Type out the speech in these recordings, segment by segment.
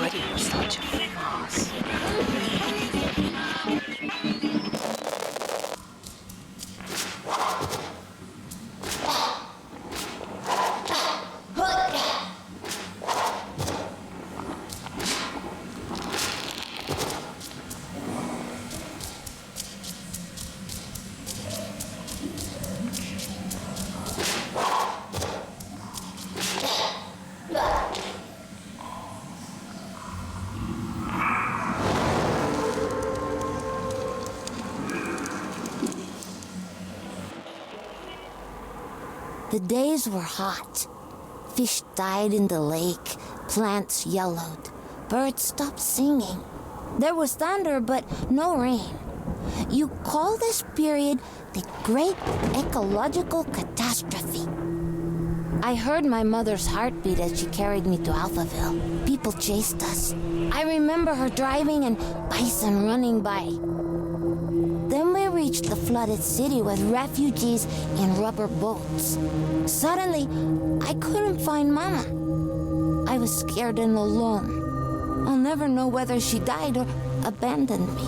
Radio start to fast. The days were hot. Fish died in the lake, plants yellowed, birds stopped singing. There was thunder, but no rain. You call this period the Great Ecological Catastrophe. I heard my mother's heartbeat as she carried me to Alphaville. People chased us. I remember her driving and bison running by. Then we reached the flooded city with refugees in rubber boats. Suddenly, I couldn't find Mama. I was scared and alone. I'll never know whether she died or abandoned me.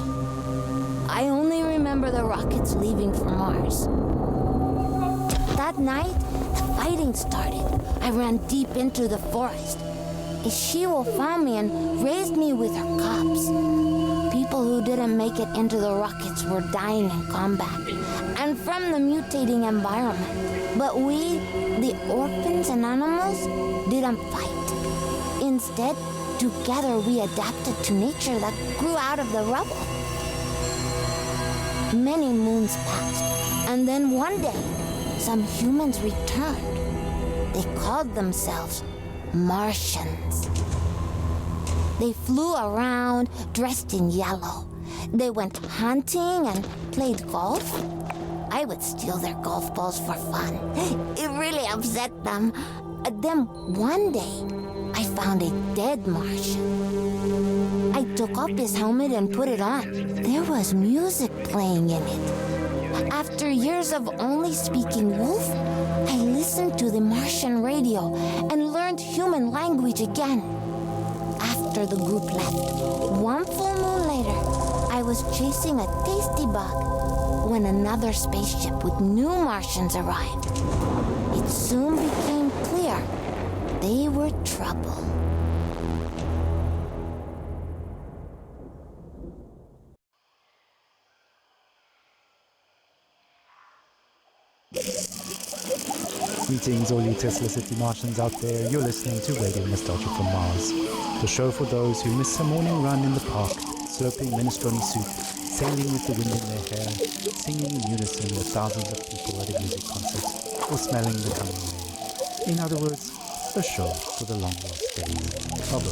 I only remember the rockets leaving for Mars. That night, the fighting started. I ran deep into the forest. A she-wolf found me and raised me with her cubs. People who didn't make it into the rockets were dying in combat and from the mutating environment. But we, the orphans and animals, didn't fight. Instead, together we adapted to nature that grew out of the rubble. Many moons passed, and then one day, some humans returned. They called themselves Martians. They flew around dressed in yellow. They went hunting and played golf. I would steal their golf balls for fun. It really upset them. Then one day, I found a dead Martian. I took off his helmet and put it on. There was music playing in it. After years of only speaking wolf, I listened to the Martian radio and learned human language again. After the group left, one full moon later, I was chasing a tasty bug when another spaceship with new Martians arrived. It soon became clear they were trouble. Greetings, all you Tesla City Martians out there. You're listening to Radio Nostalgia from Mars, the show for those who miss a morning run in the park, slurping minestrone soup, sailing with the wind in their hair, singing in unison with thousands of people at a music concert, or smelling the coming rain. In other words, a show for the long lost days of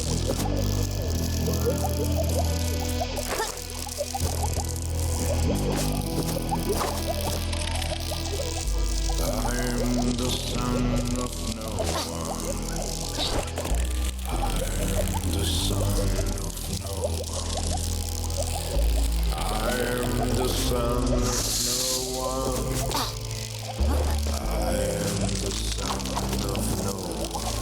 I'm the son of no one. I'm the son of no one. I'm the son of no one. I'm the son of no one.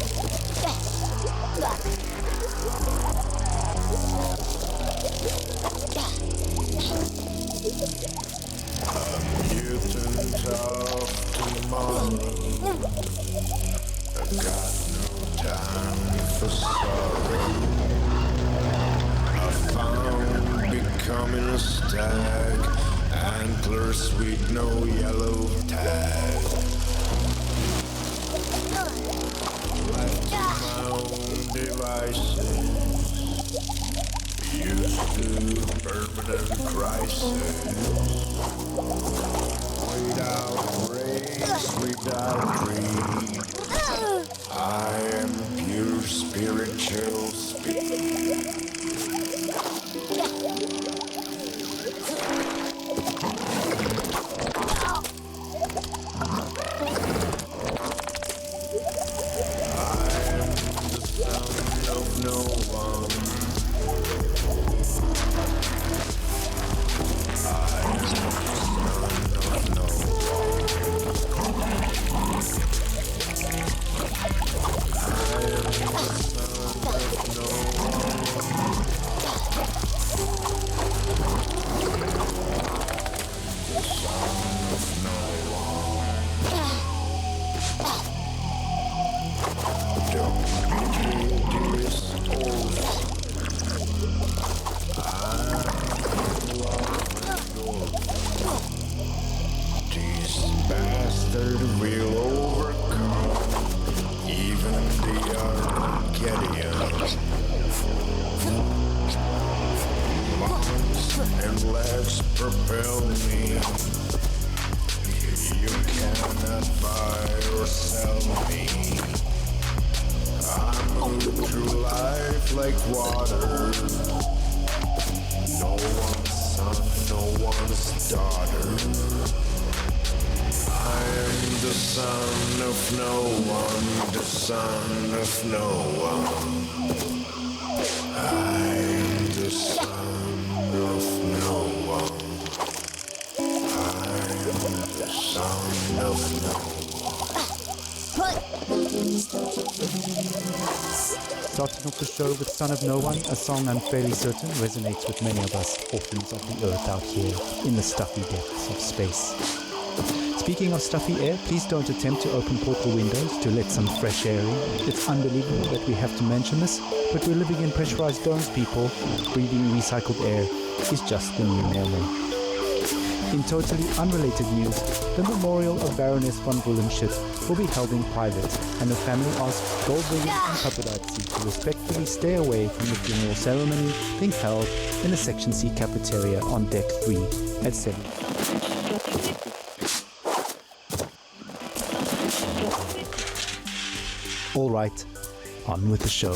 A mutant of tomorrow. I got no time for sorrow. I found becoming a stag, antlers with no yellow tag. Left to my own devices, used to permanent crisis. Without race, without creed, I am pure spiritual speed. I am the son of no one. I am monster will overcome even the Armageddon. Arms and legs propel me. You cannot buy or sell me. I move through life like water. No one's son, no one's daughter. I am the son of no one, the son of no one. I am the son of no one. I am the son of no one. Starting off the show with Son of No One, a song I'm fairly certain resonates with many of us orphans of the earth out here in the stuffy depths of space. Speaking of stuffy air, please don't attempt to open portal windows to let some fresh air in. It's unbelievable that we have to mention this, but we're living in pressurized domes, people. Breathing recycled air is just the new normal. In totally unrelated news, the memorial of Baroness von Bullenshit will be held in private, and the family asks Goldwing and Paparazzi to respectfully stay away from the funeral ceremony being held in the Section C cafeteria on Deck 3 at 7. All right, on with the show.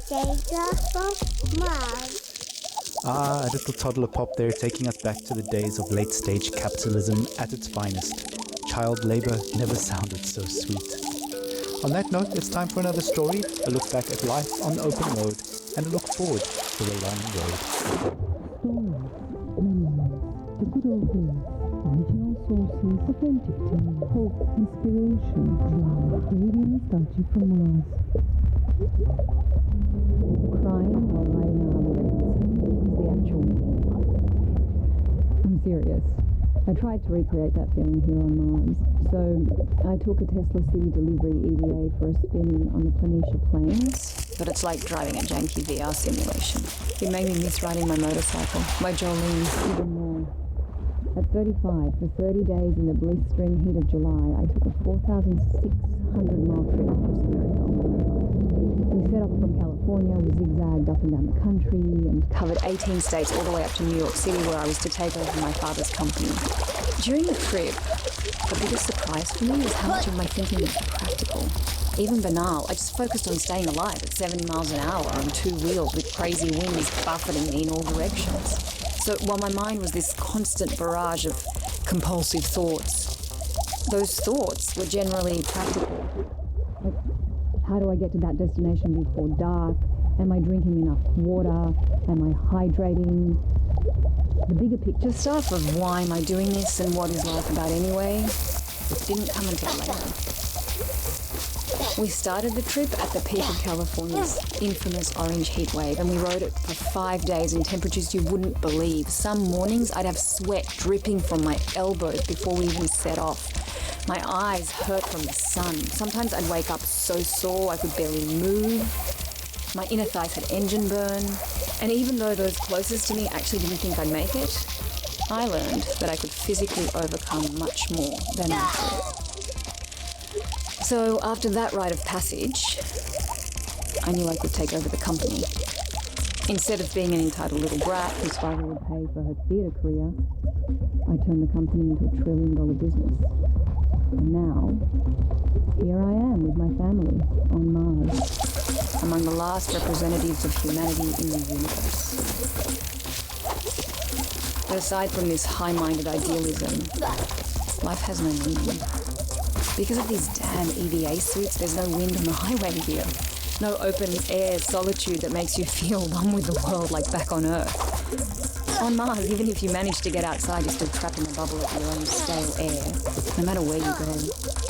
data from Mars. Ah, a little toddler pop there, taking us back to the days of late-stage capitalism at its finest. Child labor never sounded so sweet. On that note, it's time for another story, a look back at life on the open road, and a look forward to the long road. Stories, memories, the good old days, original sources, authentic tales, hope, inspiration, drama, radio nostalgia from Mars. Crying while riding an ambulance is the actual meaning. I'm serious. I tried to recreate that feeling here on Mars. So I took a Tesla City Delivery EVA for a spin on the Planitia Plains. But it's like driving a janky VR simulation. It made me miss riding my motorcycle, my Jolene. Even more. At 35, for 30 days in the blistering heat of July, I took a 4,600-mile trip across America on my motorbike. We set off from California, we zigzagged up and down the country, and Covered 18 states all the way up to New York City, where I was to take over my father's company. During the trip, the biggest surprise for me was how much of my thinking was practical. Even banal. I just focused on staying alive at 70 miles an hour on two wheels with crazy winds buffeting me in all directions. So while my mind was this constant barrage of compulsive thoughts, those thoughts were generally practical. like, how do I get to that destination before dark? Am I drinking enough water? Am I hydrating? The bigger picture Stuff of why am I doing this and what is life about anyway didn't come until later. We started the trip at the peak of California's infamous orange heat wave, and we rode it for 5 days in temperatures you wouldn't believe. Some mornings I'd have sweat dripping from my elbows before we even set off. My eyes hurt from the sun. Sometimes I'd wake up so sore I could barely move. My inner thighs had engine burn. And even though those closest to me actually didn't think I'd make it, I learned that I could physically overcome much more than I thought. So after that rite of passage, I knew I could take over the company. Instead of being an entitled little brat whose father would pay for her theatre career, I turned the company into a $1 trillion business. And now, here I am with my family on Mars. among the last representatives of humanity in the universe. But aside from this high-minded idealism, life has no meaning. Because of these damn EVA suits, there's no wind on the highway here. No open air solitude that makes you feel one with the world like back on Earth. On Mars, even if you manage to get outside, you're still trapped in a bubble of your own stale air. No matter where you go,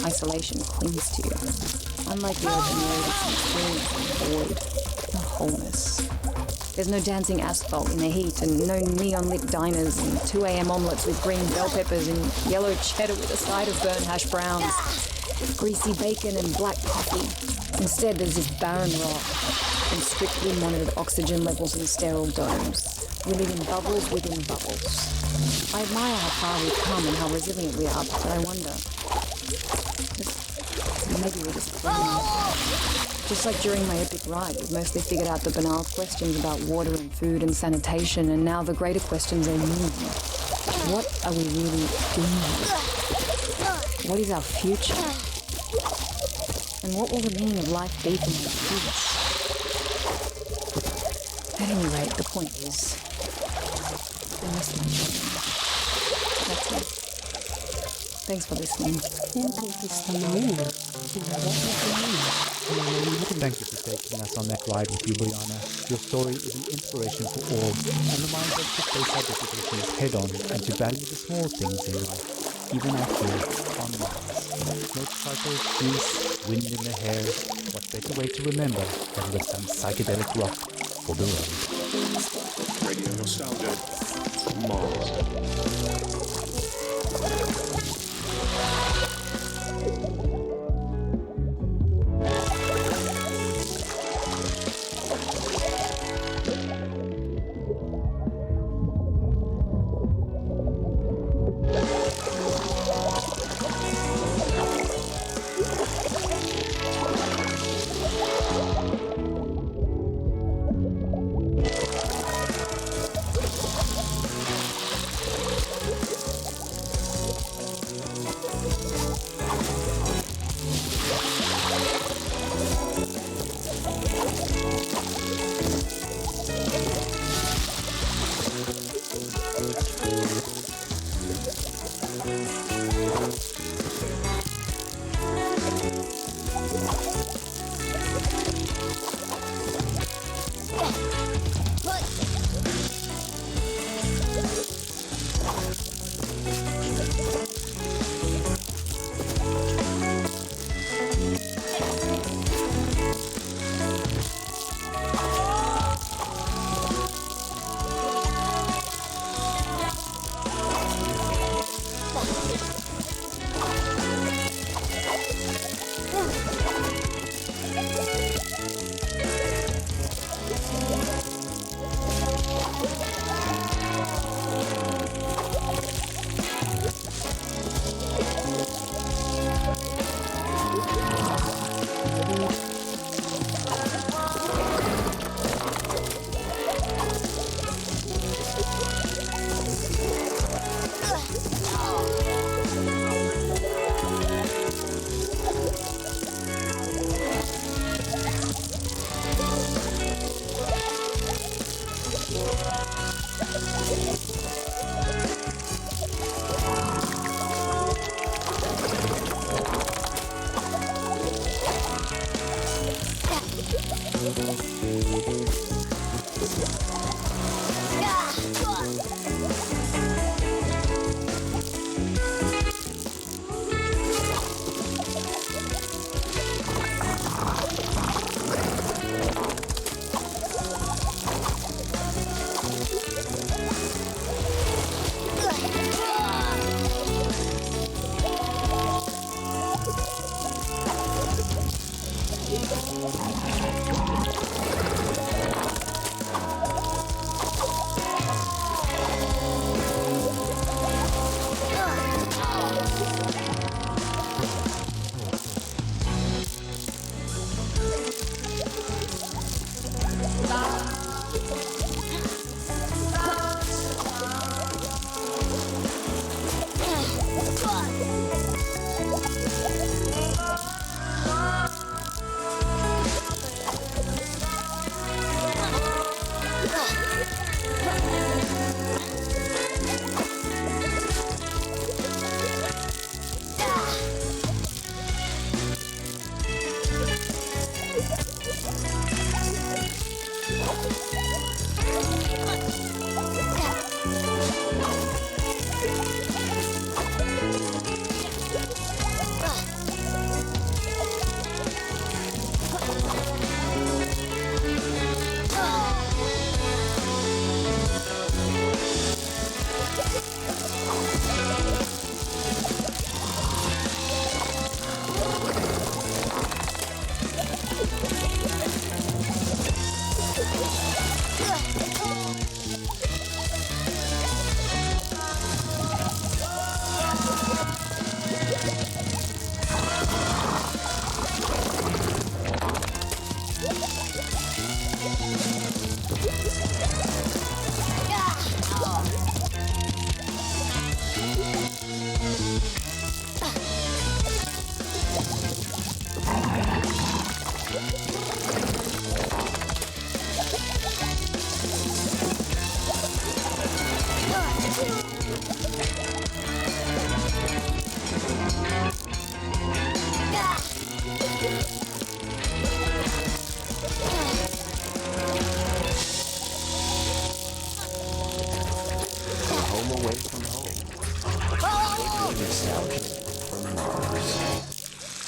isolation clings to you. Unlike the open road, it's an experience of void, of wholeness. There's no dancing asphalt in the heat, and no neon-lit diners, and 2 a.m. omelettes with green bell peppers and yellow cheddar with a side of burnt hash browns, greasy bacon and black coffee. Instead, there's this barren rock and strictly monitored oxygen levels in sterile domes. We live in bubbles within bubbles. I admire how far we've come and how resilient we are, but I wonder, maybe we're just playing. Just like during my epic ride, we've mostly figured out the banal questions about water and food and sanitation, and now the greater questions are new. What are we really doing here? What is our future? And what will the meaning of life be for my kids? At any rate, the point is, I miss my children. That's it. Thanks for listening. Thank you for taking us on that ride with you, Brianna. Your story is an inspiration for all and reminds us to face our difficulties head on and to value the small things in life, even out here on Mars. Motorcycles, grease, wind in the hair. What better way to remember than with some psychedelic rock for the road? Radio nostalgia. Mars.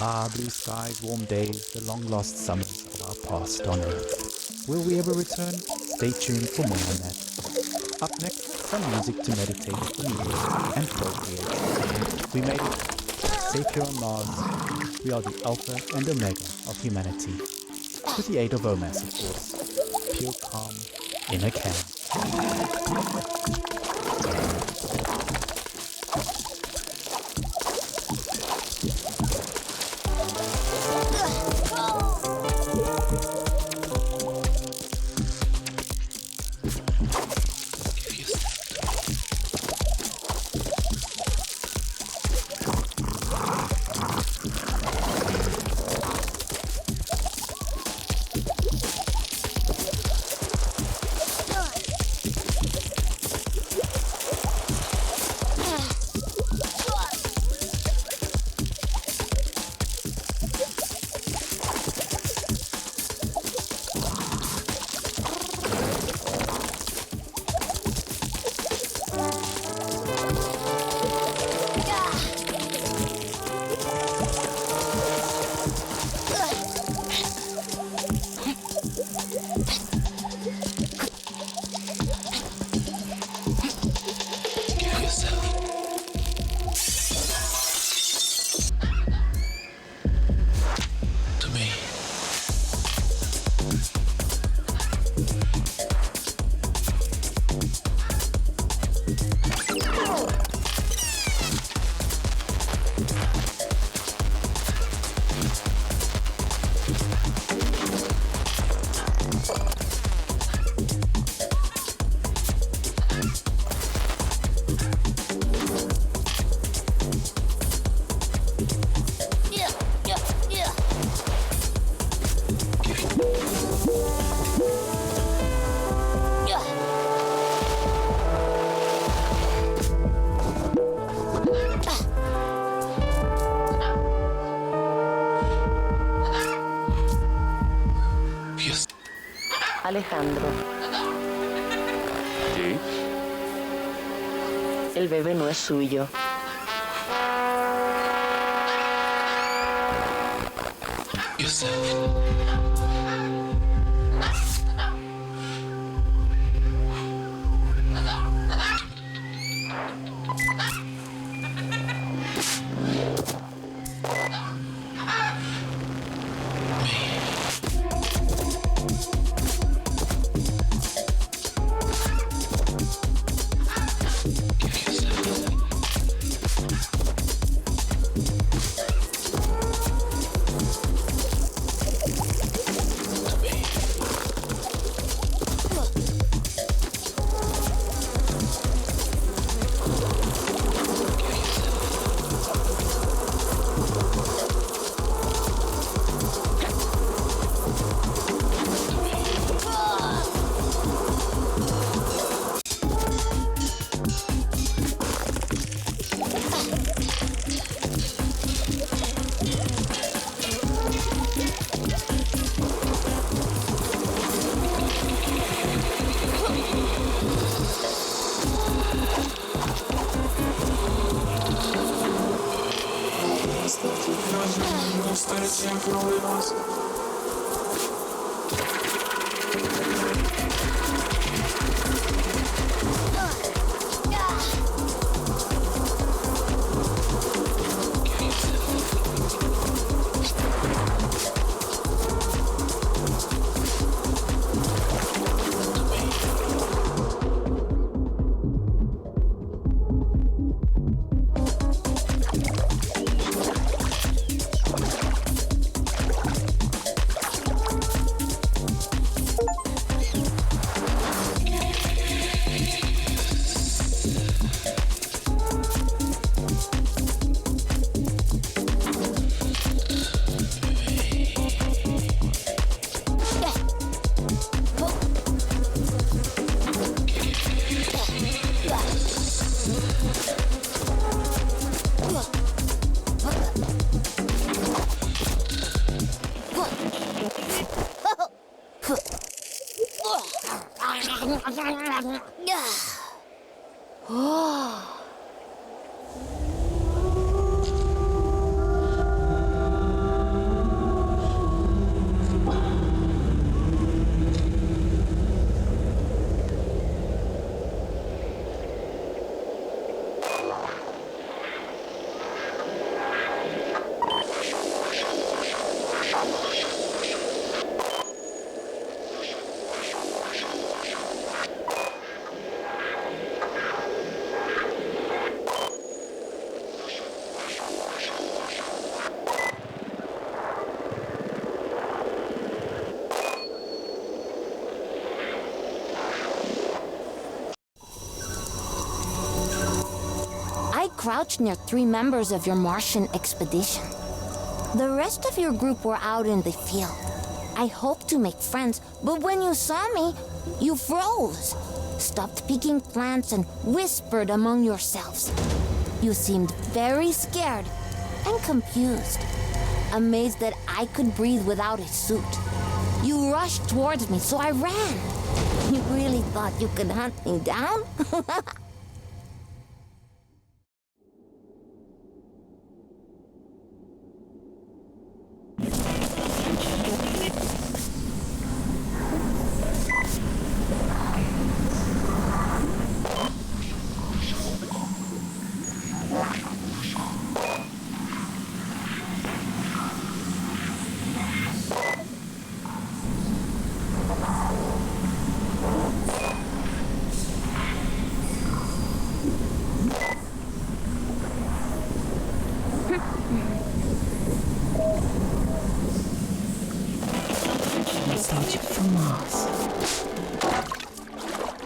Ah, blue skies, warm days, the long-lost summers of our past on Earth. Will we ever return? Stay tuned for more on that. Up next, some music to meditate, and procreate. We made it. Safe here on Mars. We are the alpha and omega of humanity. With the aid of OMAS, of course. Pure calm in a can. Alejandro, ¿Sí? el bebé no es suyo. Crouched near 3 members of your Martian expedition. The rest of your group were out in the field. I hoped to make friends, but when you saw me, you froze, stopped picking plants and whispered among yourselves. You seemed very scared and confused, amazed that I could breathe without a suit. You rushed towards me, so I ran. You really thought you could hunt me down?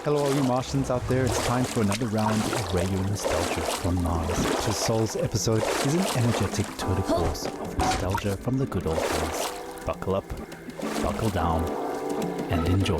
Hello all you Martians out there, it's time for another round of Radio Nostalgia from Mars. This soul's episode is an energetic tour de force of nostalgia from the good old days. Buckle up, buckle down, and enjoy.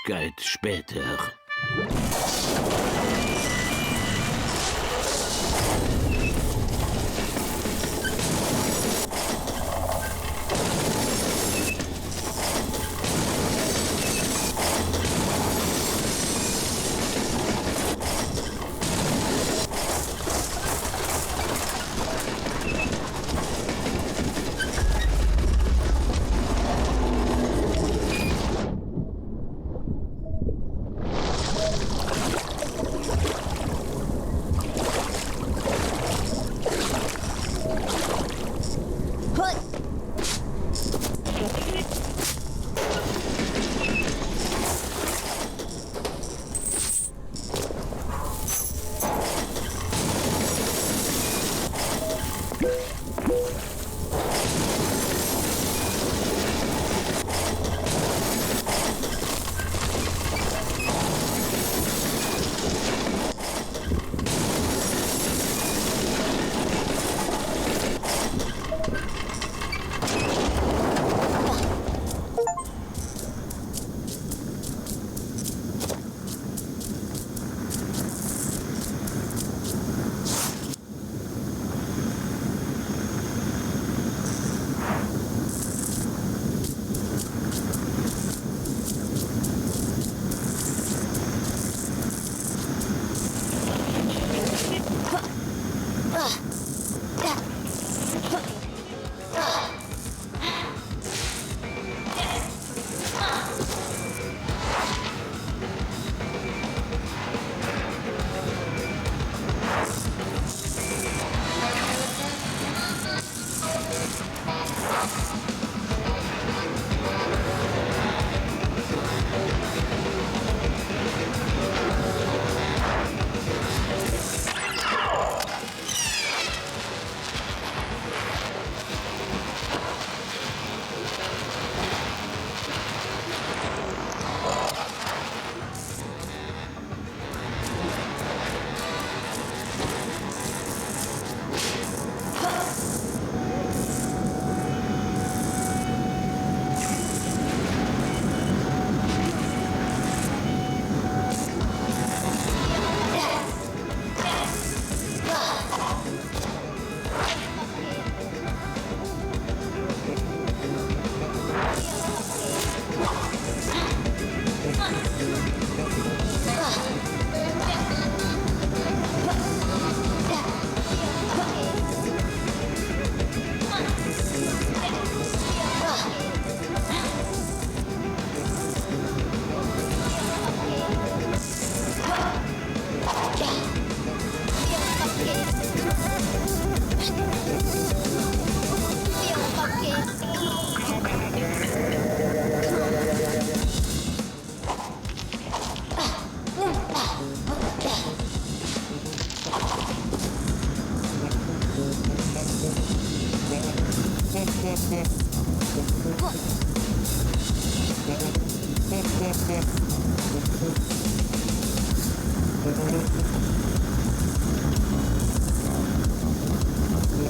Ewigkeit später.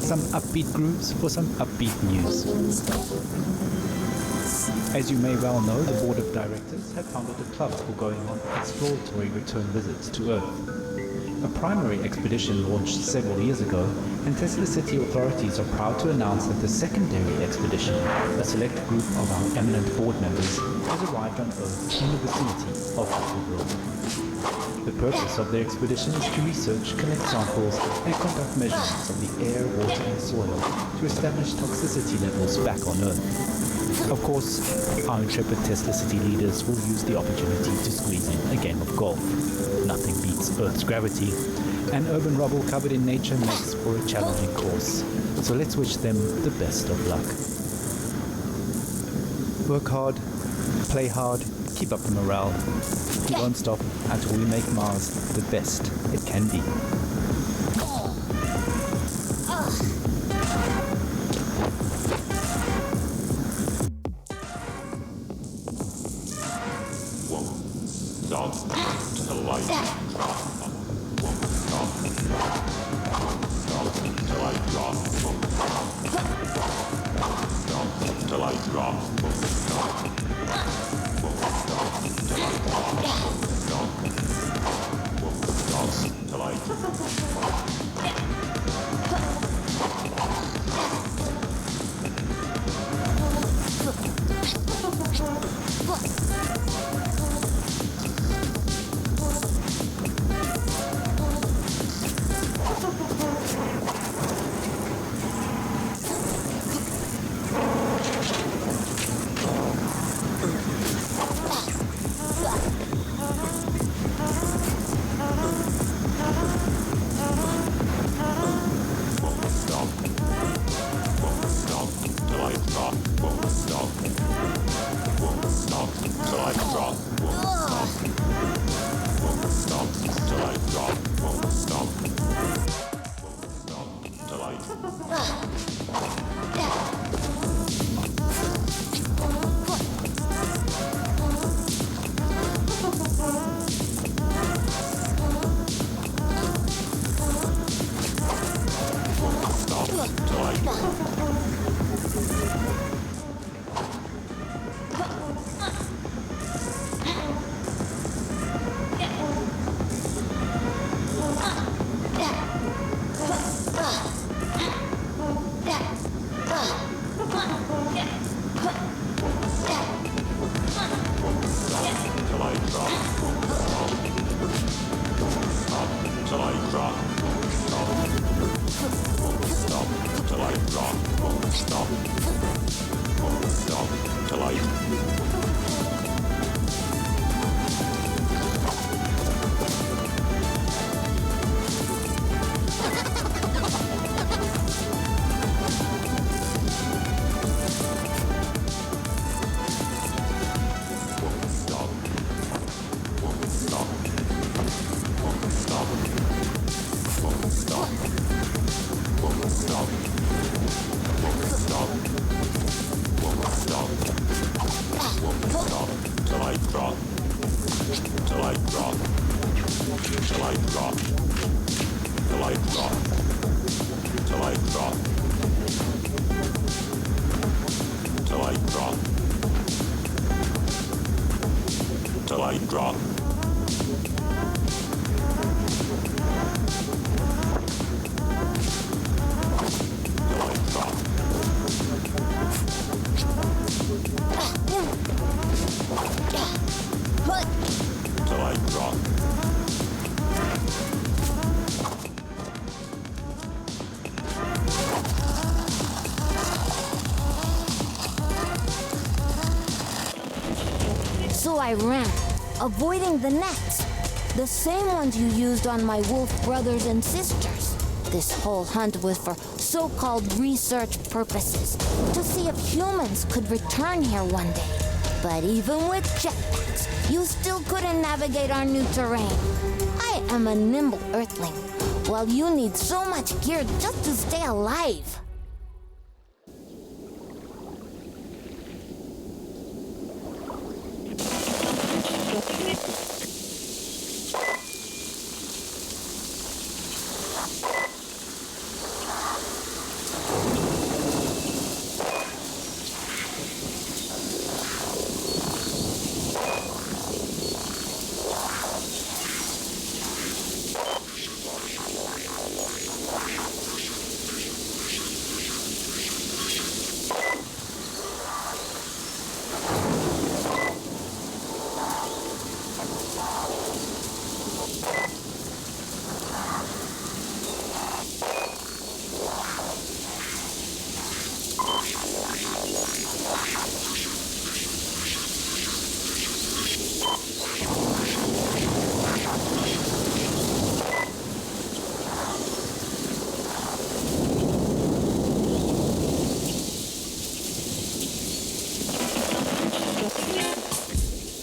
Some upbeat grooves for some upbeat news. As you may well know, the board of directors have founded a club for going on exploratory return visits to Earth. A primary expedition launched several years ago, and Tesla City authorities are proud to announce that the secondary expedition, a select group of our eminent board members, has arrived on Earth in the vicinity of Auswahl. The purpose of their expedition is to research, collect samples, and conduct measurements of the air, water, and soil to establish toxicity levels back on Earth. Of course, our intrepid Tesla City leaders will use the opportunity to squeeze in a game of golf. Nothing beats Earth's gravity, and urban rubble covered in nature makes for a challenging course. So let's wish them the best of luck. Work hard, play hard, keep up the morale. We won't stop until we make Mars the best it can be. Till I drop. So I ran, avoiding the nets, the same ones you used on my wolf brothers and sisters. This whole hunt was for so-called research purposes, to see if humans could return here one day. But even with jetpacks, you still couldn't navigate our new terrain. I am a nimble earthling, while you need so much gear just to stay alive.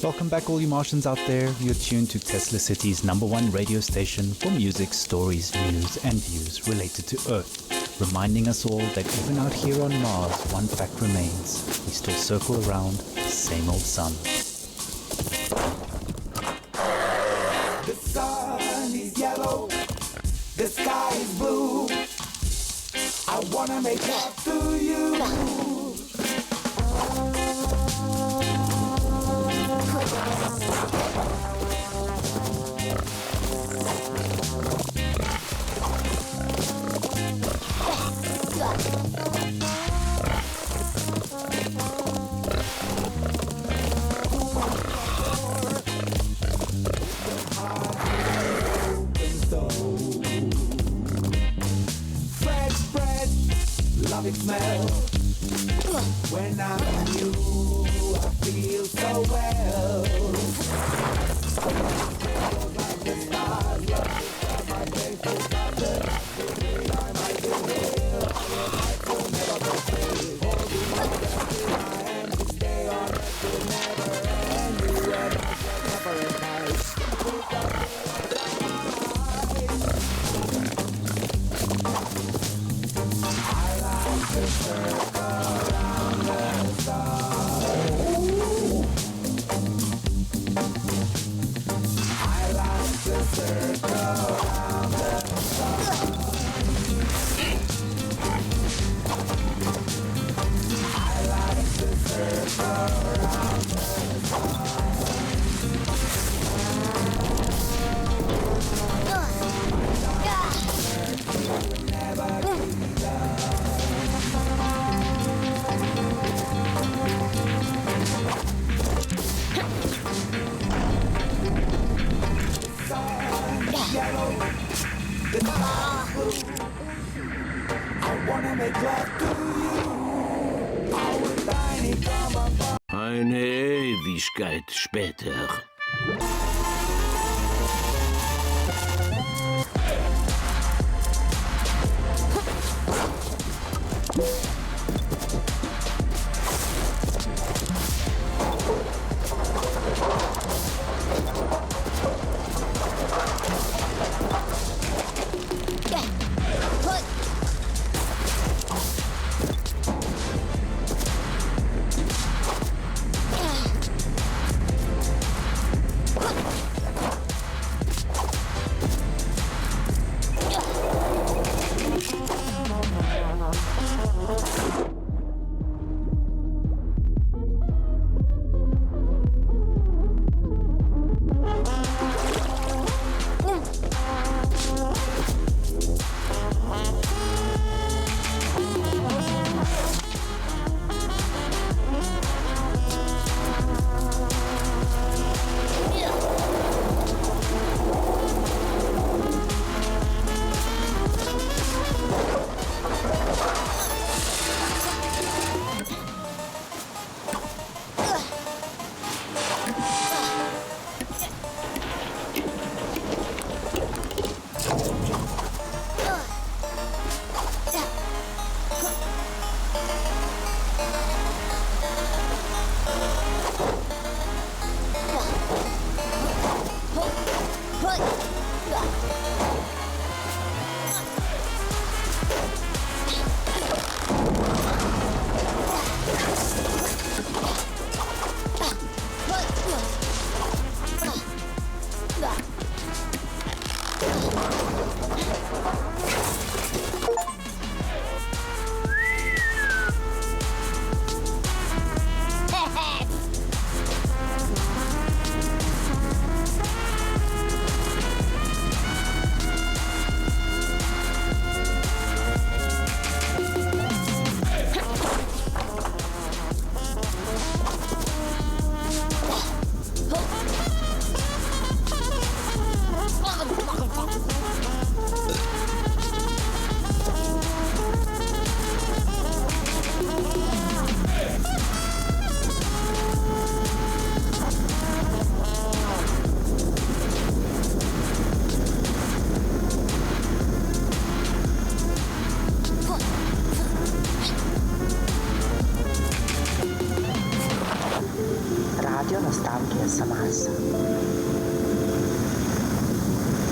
Welcome back, all you Martians out there. You're tuned to Tesla City's #1 radio station for music, stories, news, and views related to Earth. Reminding us all that even out here on Mars, one fact remains. We still circle around the same old sun. The sun is yellow, the sky is blue. I wanna make love to you. Fresh bread, love it smell. When I'm with you, I feel so well. Like the stars, my face is nothing. I might be here, I will never be hold you my hand to stay on it will never end. You and I shall never nice. Eine Ewigkeit später.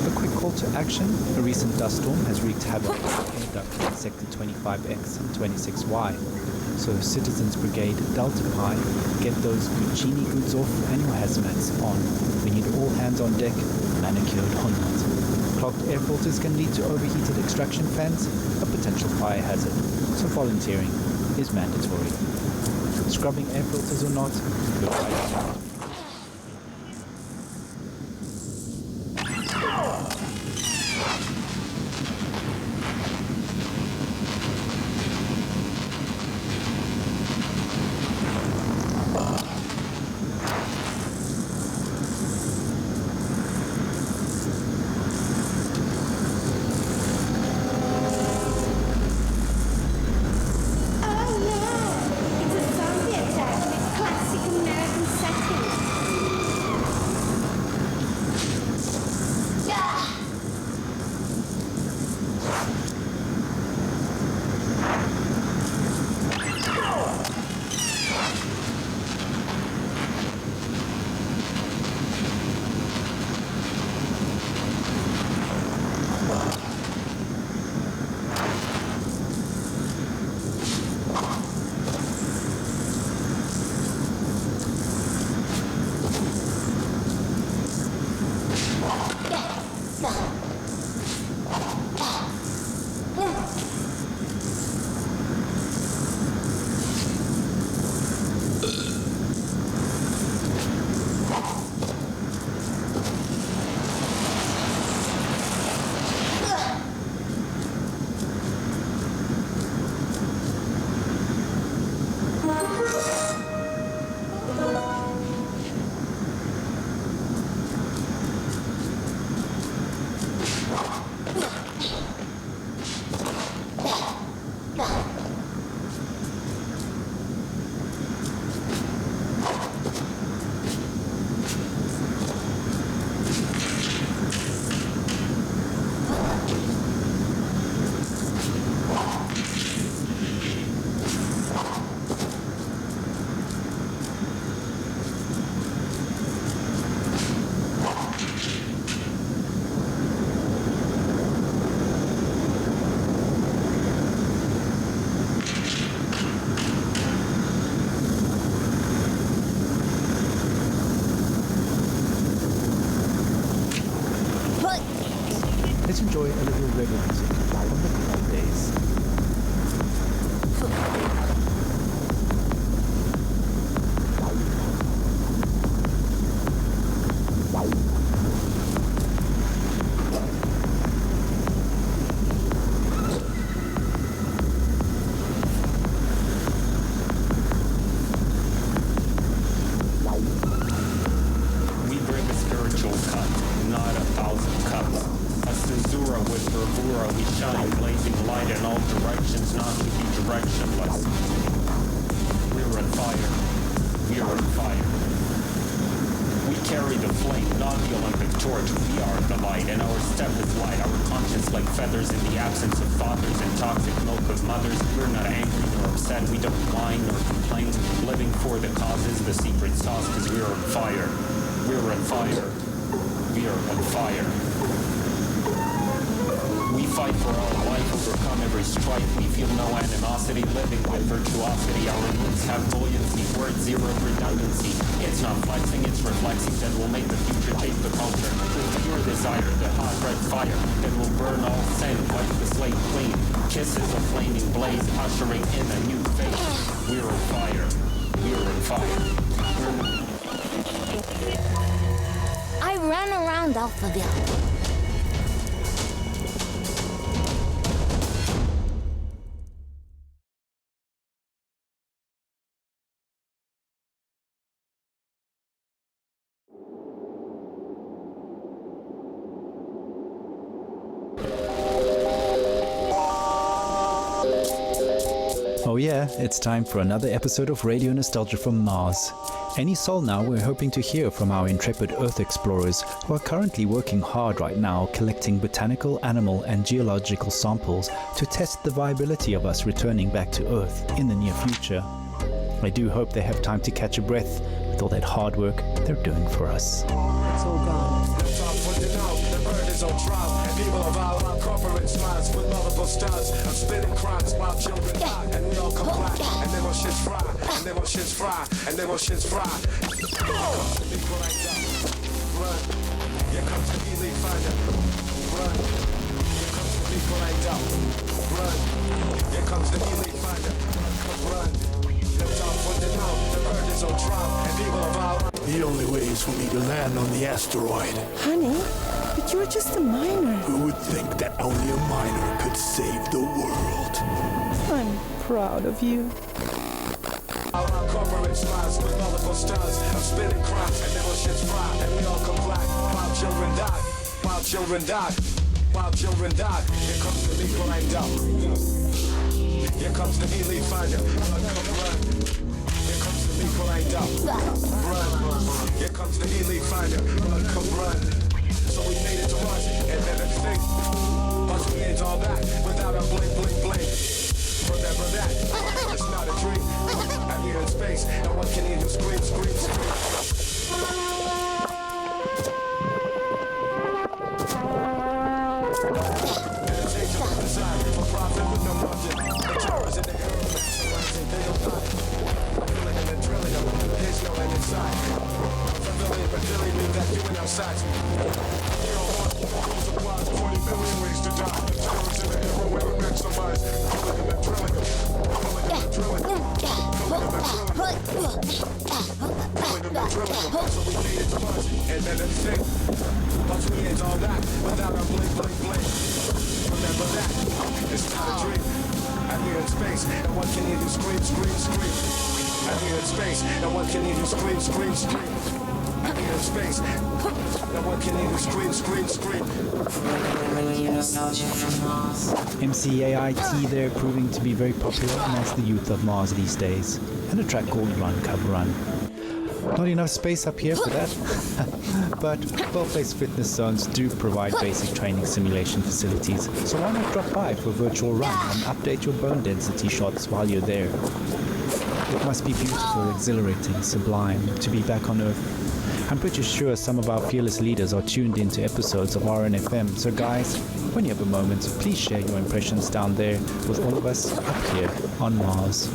A quick call to action. A recent dust storm has wreaked havoc in Sector 25X and 26Y. So Citizens Brigade Delta Pi, get those Guccini goods off and your hazmats on. We need all hands on deck, manicured or not. Clogged air filters can lead to overheated extraction fans, a potential fire hazard, so volunteering is mandatory. Scrubbing air filters or not, we're right. Oh yeah, it's a zombie attack with classic American settings. directionless. We're on fire. We are on fire. We carry the flame, not the Olympic torch. We are the light, and our step is light. Our conscience like feathers in the absence of fathers and toxic milk of mothers. We're not angry nor upset. We don't whine nor complain. Living for the causes, the secret sauce, because we're on fire. We're on fire. We are on fire. We fight for our life, overcome every strife. We feel no animosity, living with virtuosity. Our moods have buoyancy, words zero redundancy. It's not flexing, it's reflexing that will make the future take the culture. With pure desire, the hot red fire that will burn all sin, wipe the slate clean. Kisses of flaming blaze, ushering in a new phase. We're on fire. We're on fire. I ran around Alphaville. Oh yeah, it's time for another episode of Radio Nostalgia from Mars. Any soul now, we're hoping to hear from our intrepid Earth explorers who are currently working hard right now collecting botanical, animal and geological samples to test the viability of us returning back to Earth in the near future. I do hope they have time to catch a breath with all that hard work they're doing for us. It's all gone. The bird is on trial, and people of our corporate smiles with multiple stars of spinning crimes while children die, and we all comply, and then our shit's fry, and then our shit's fry, and then our shit's fry. Run. Here comes the elite finder. Run. Here comes the people I doubt. Run. Here comes the elite finder. Run. Lift off with the now. The bird is on trial, and people of our. The only way is for me to land on the asteroid. Honey, but you're just a miner. Who would think that only a miner could save the world? I'm proud of you. Our corporate smiles with multiple stars of spinning crimes, and then our shit's fry, and we all comply. While children die, while children die, while children die. Here comes the people I doubt. Here comes the elite finder. Run. Here comes the people I doubt. Run. Here comes the elite finder. Come run. So we made it to Mars and then a thing. But we ain't all that without a blink, blink, blink. Remember that, it's not a dream. I'm here in space, and what can you do? Scream, scream, scream. Meditation is designed for profit with no margin. The terrors in the air are maximizing, they don't lie. Killing them and drilling them, there's no end inside. Fulfilling but filling me that you and outside. You don't want supplies, 20 million ways to die. The terrors in the air are well maximized. Killing them and drilling them, killing them and drilling them. Killing them and drilling them. Killing them and drilling them. So we made it to Mars, and then a thing. But we ain't all that without a blink, blink, blink. Remember that, it's not a dream. I'm here in space, and what can you do? Scream, scream, scream. I'm here in space, and what can you do? Scream, scream, scream. I'm here in space, and what can you do? Scream, scream, scream. MCAIT there proving to be very popular amongst the youth of Mars these days, and a track called Run Cover Run. Not enough space up here for that, but well-placed fitness zones do provide basic training simulation facilities, so why not drop by for a virtual run and update your bone density shots while you're there. It must be beautiful, exhilarating, sublime to be back on Earth. I'm pretty sure some of our fearless leaders are tuned into episodes of RNFM, so guys, when you have a moment, please share your impressions down there with all of us up here on Mars.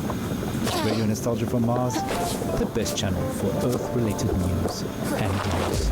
Radio Nostalgia from Mars, the best channel for Earth-related news and views.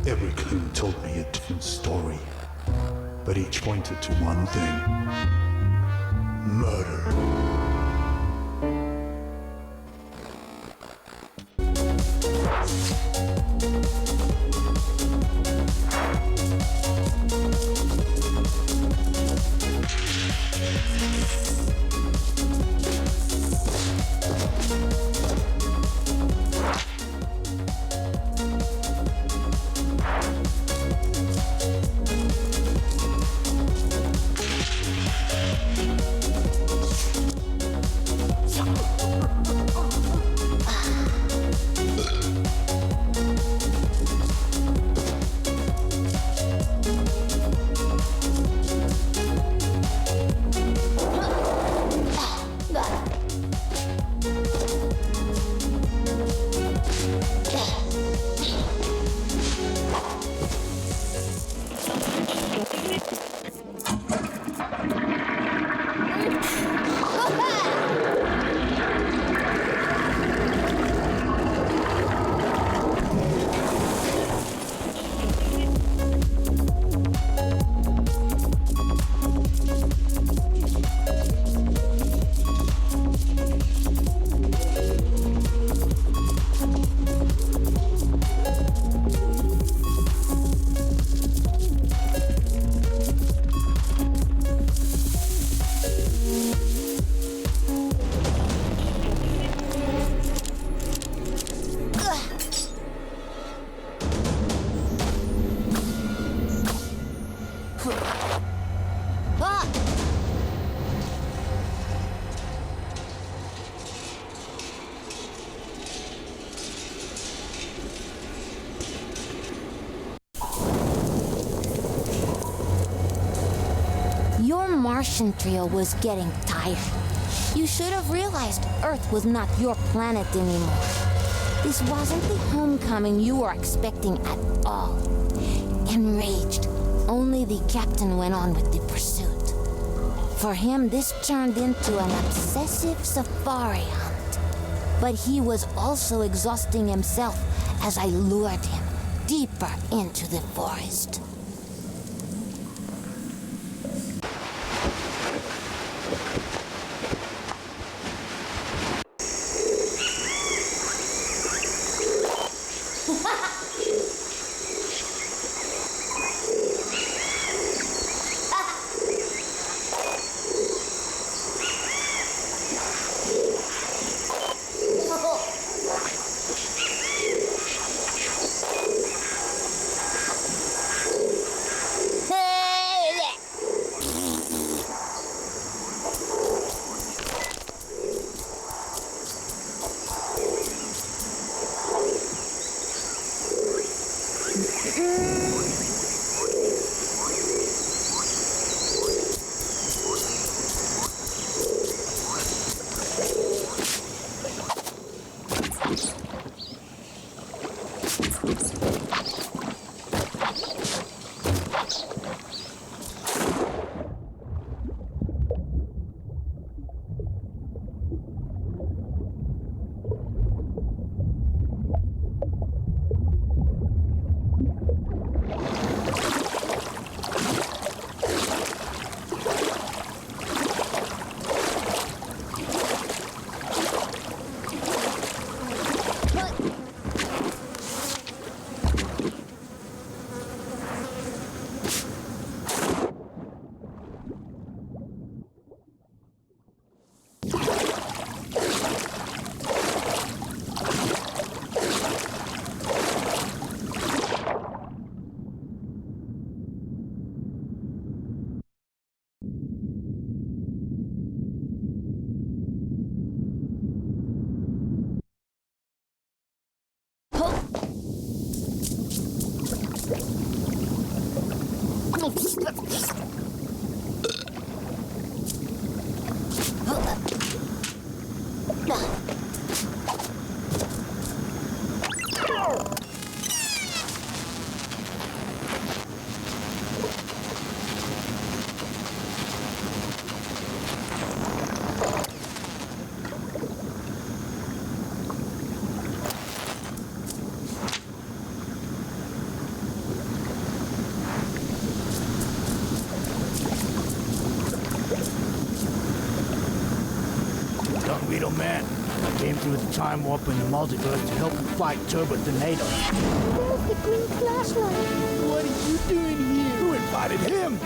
Every clue told me a different story, but each pointed to one thing: murder. Your Martian trio was getting tired. You should have realized Earth was not your planet anymore. This wasn't the homecoming you were expecting at all. Enraged, only the captain went on with the pursuit. For him, this turned into an obsessive safari hunt. But he was also exhausting himself as I lured him deeper into the forest. Beetle Man. I came through the time warp in the multiverse to help you fight Turbo Tornado. Where's the green flashlight? What are you doing here? Who invited him?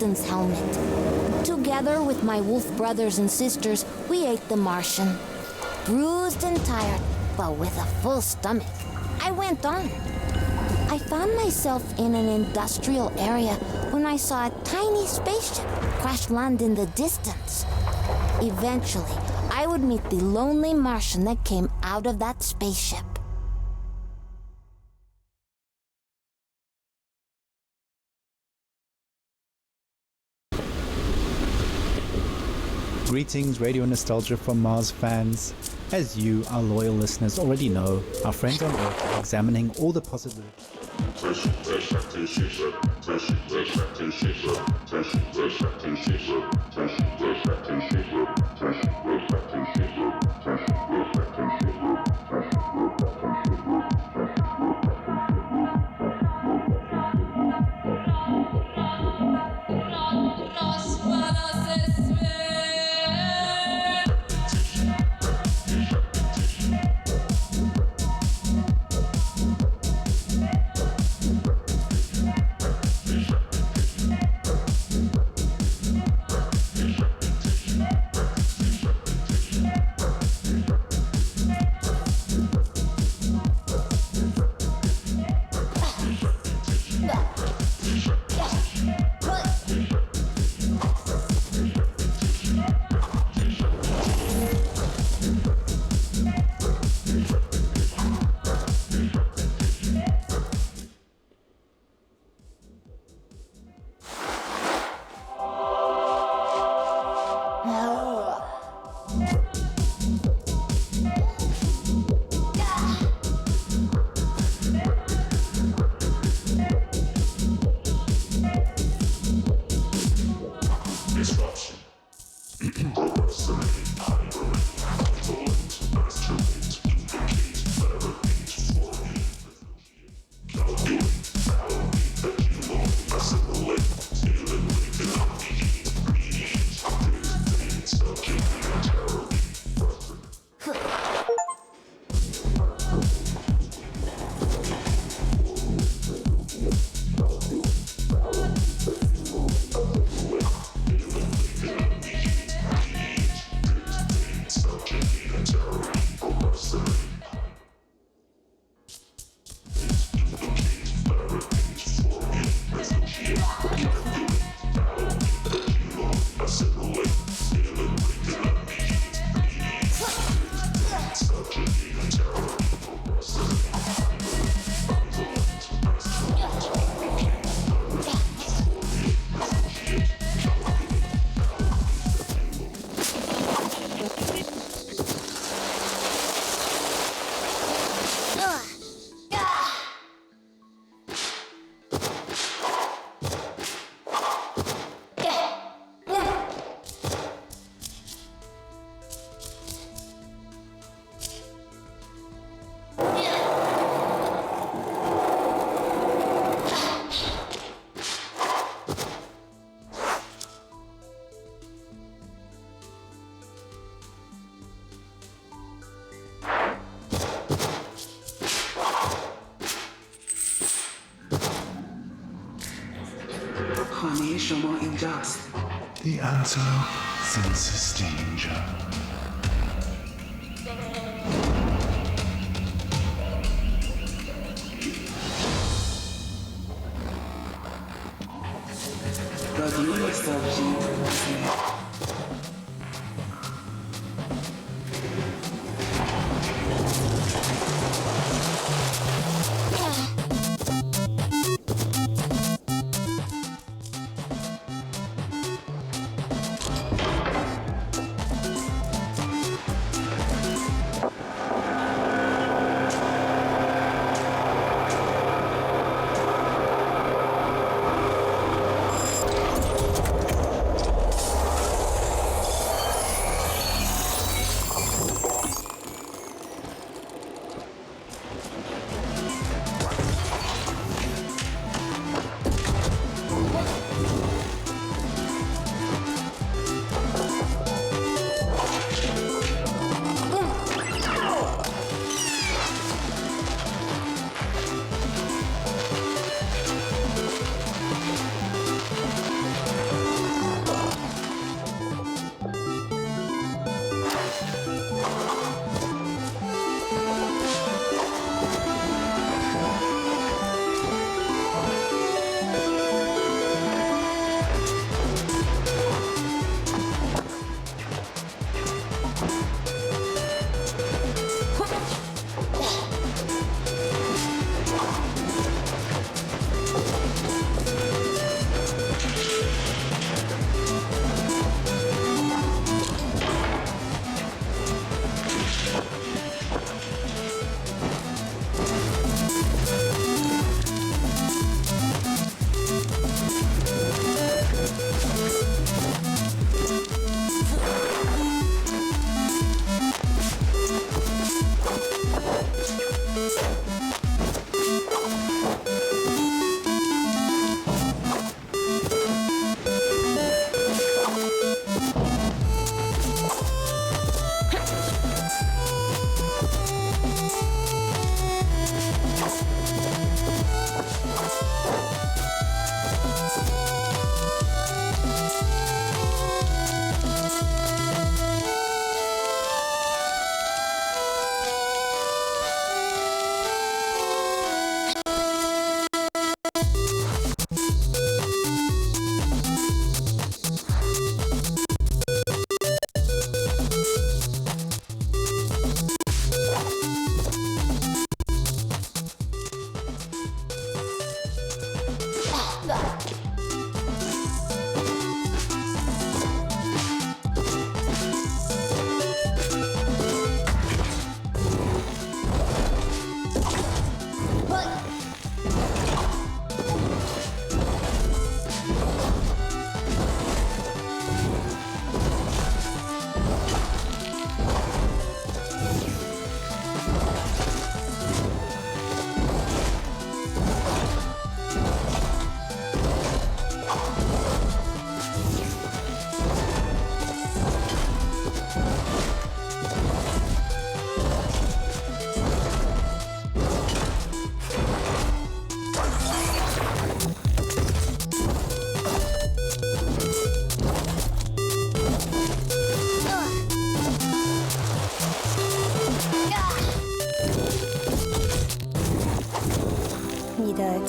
Martian's helmet. Together with my wolf brothers and sisters, we ate the Martian. Bruised and tired, but with a full stomach, I went on. I found myself in an industrial area when I saw a tiny spaceship crash land in the distance. Eventually, I would meet the lonely Martian that came out of that spaceship. Greetings, Radio Nostalgia from Mars fans. As you, our loyal listeners, already know, our friends on Earth are examining all the possibilities. The antelope senses danger. Radio Nostalgie.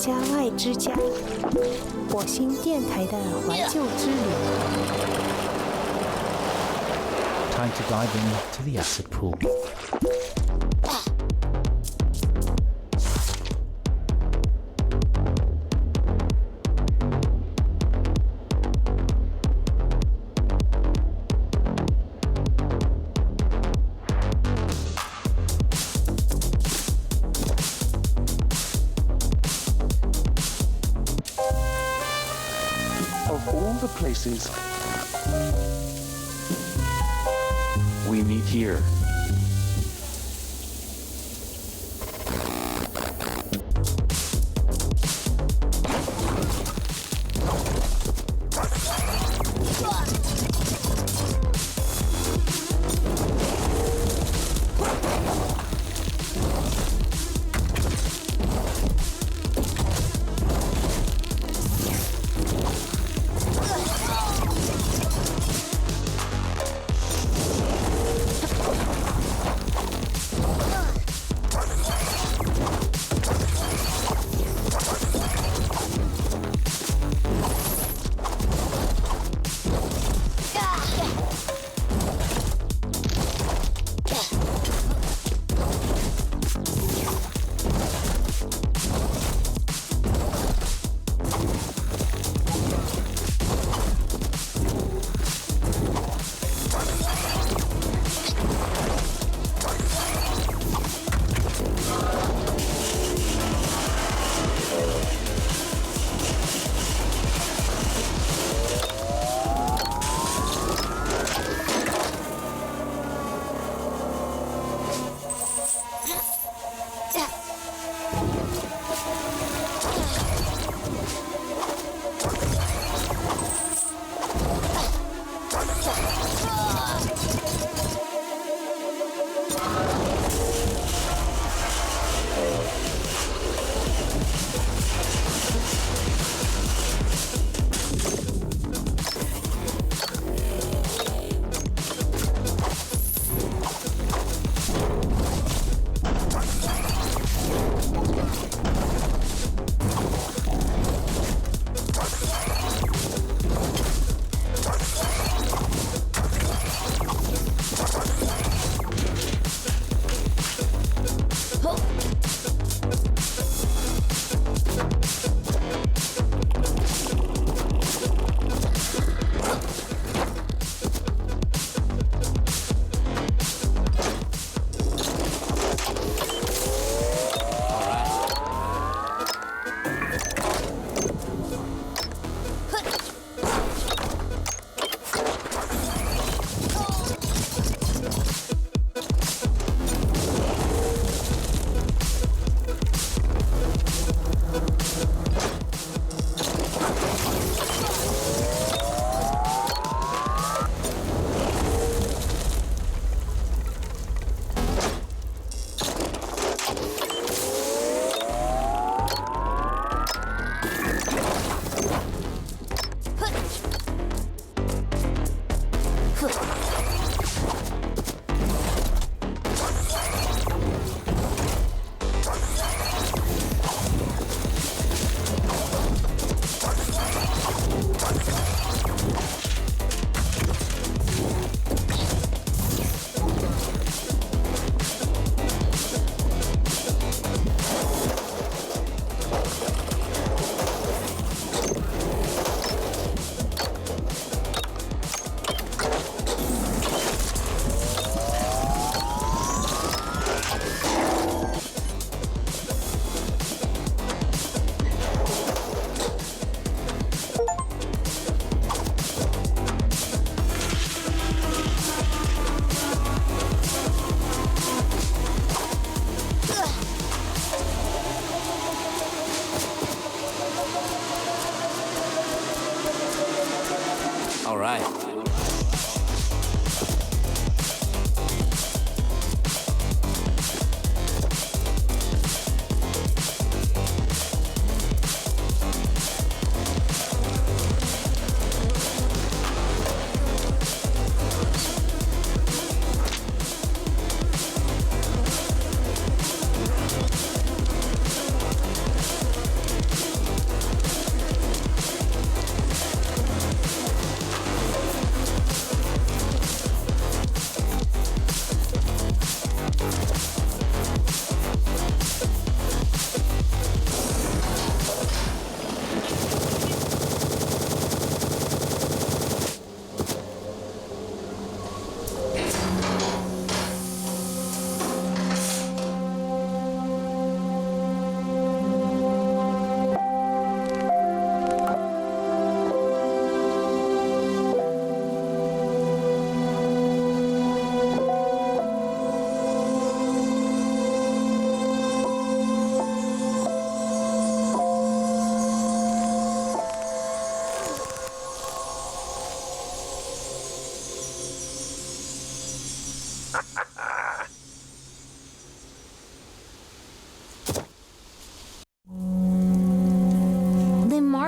家外之家，火星电台的怀旧之旅。Time to dive into the acid pool. Of all the places we meet here.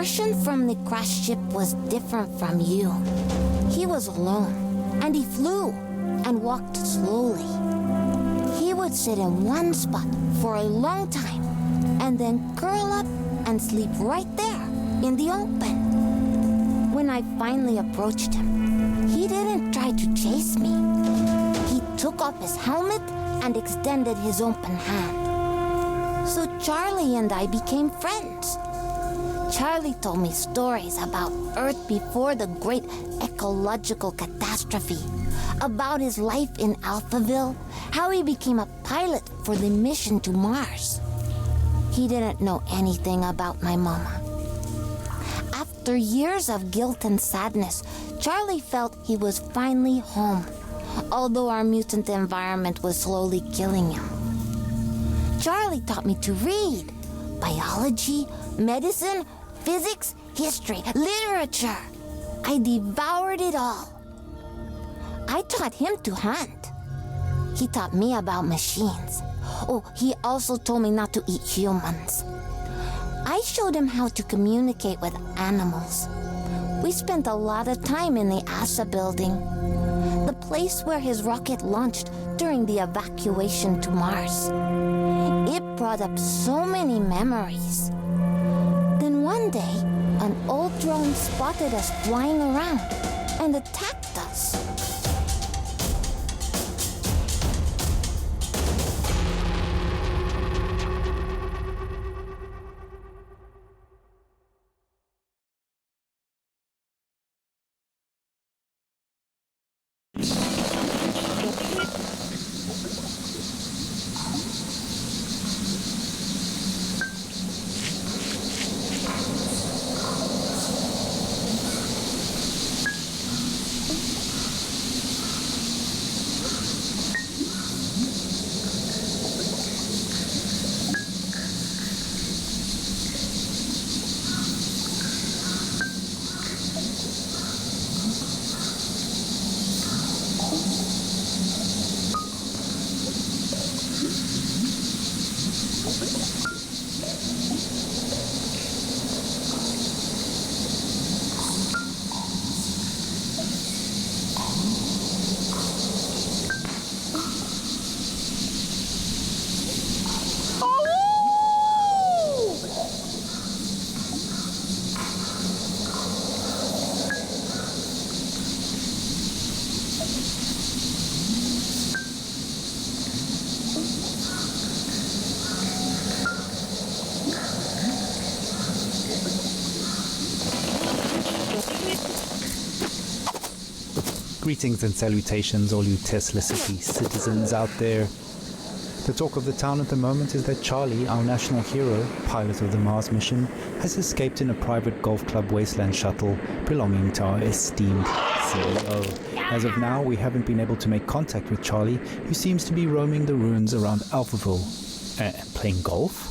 Martian from the crash ship was different from you. He was alone, and he flew and walked slowly. He would sit in one spot for a long time and then curl up and sleep right there in the open. When I finally approached him, he didn't try to chase me. He took off his helmet and extended his open hand. So Charlie and I became friends. Charlie told me stories about Earth before the great ecological catastrophe, about his life in Alphaville, how he became a pilot for the mission to Mars. He didn't know anything about my mama. After years of guilt and sadness, Charlie felt he was finally home, although our mutant environment was slowly killing him. Charlie taught me to read biology, medicine, physics, history, literature. I devoured it all. I taught him to hunt. He taught me about machines. Oh, he also told me not to eat humans. I showed him how to communicate with animals. We spent a lot of time in the ASA building, the place where his rocket launched during the evacuation to Mars. It brought up so many memories. Then one day, an old drone spotted us flying around and attacked us. Greetings and salutations, all you Tesla City citizens out there. The talk of the town at the moment is that Charlie, our national hero, pilot of the Mars mission, has escaped in a private golf club wasteland shuttle belonging to our esteemed CEO. As of now, we haven't been able to make contact with Charlie, who seems to be roaming the ruins around Alphaville. Playing golf?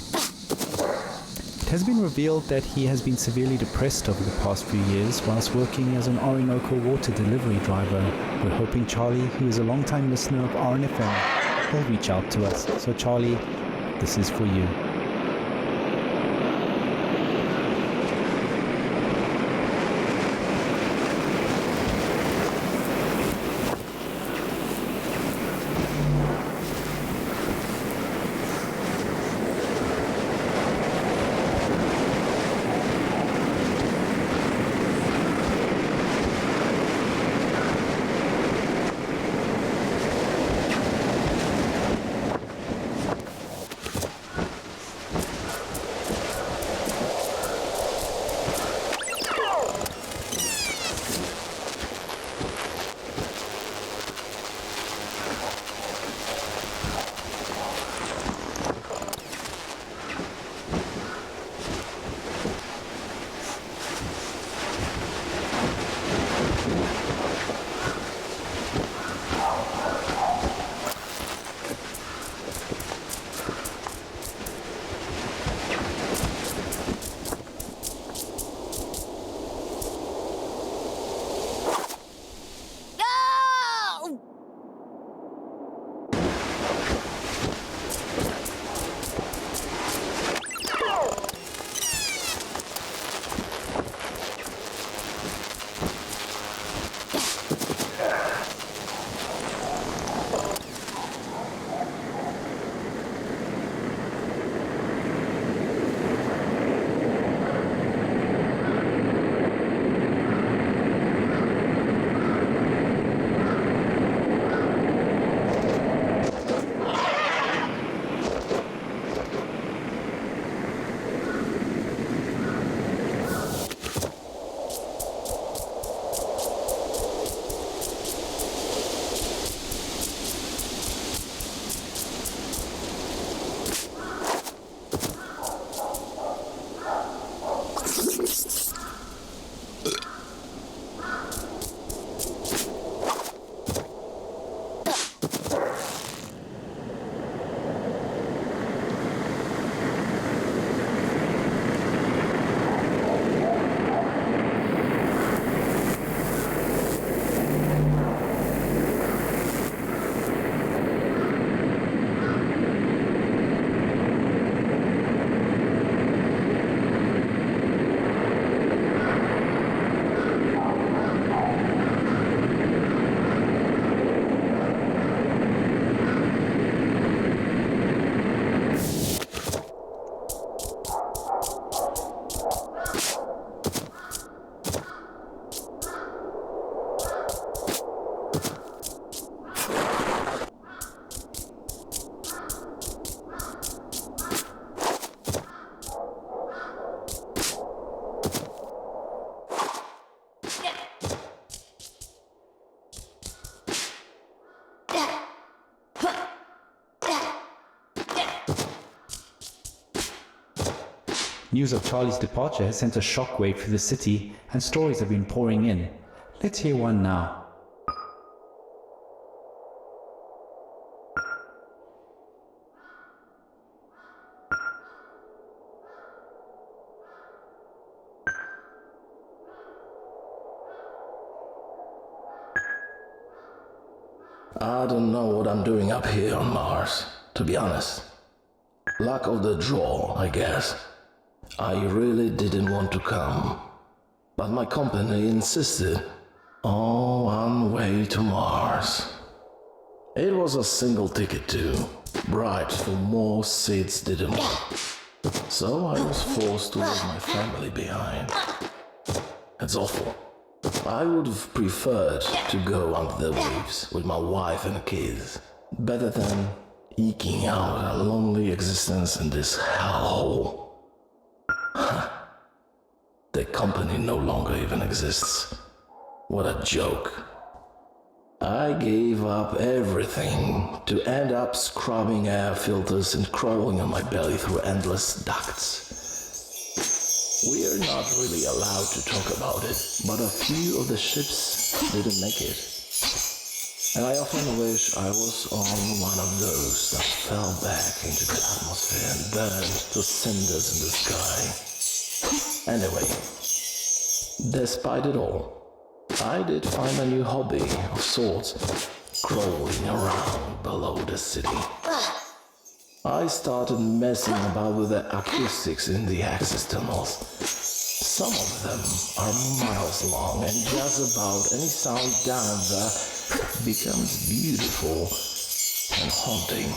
It has been revealed that he has been severely depressed over the past few years whilst working as an Orinoco water delivery driver. We're hoping Charlie, who is a long-time listener of RNFM, will reach out to us. So Charlie, this is for you. News of Charlie's departure has sent a shockwave through the city, and stories have been pouring in. Let's hear one now. I don't know what I'm doing up here on Mars, to be honest. Luck of the draw, I guess. I really didn't want to come, but my company insisted. Oh, one way to Mars. It was a single ticket too. Bribes for more seats didn't work. So I was forced to leave my family behind. It's awful. I would have preferred to go under the waves with my wife and kids, better than eking out a lonely existence in this hellhole. The company no longer even exists. What a joke. I gave up everything to end up scrubbing air filters and crawling on my belly through endless ducts. We're not really allowed to talk about it, but a few of the ships didn't make it. And I often wish I was on one of those that fell back into the atmosphere and burned to cinders in the sky. Anyway, despite it all, I did find a new hobby of sorts, crawling around below the city. I started messing about with the acoustics in the access tunnels. Some of them are miles long, and just about any sound down there becomes beautiful and haunting.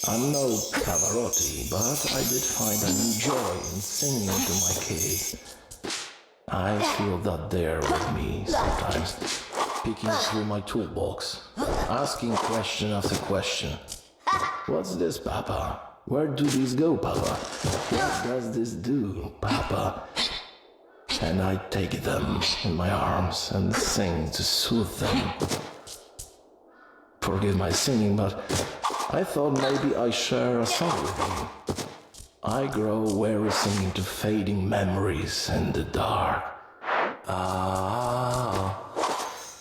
I'm no Pavarotti, but I did find a joy in singing to my kids. I feel that they're with me sometimes, picking through my toolbox, asking question after question. What's this, Papa? Where do these go, Papa? What does this do, Papa? And I take them in my arms and sing to soothe them. Forgive my singing, but I thought maybe I share a song with you. I grow weary singing to fading memories in the dark.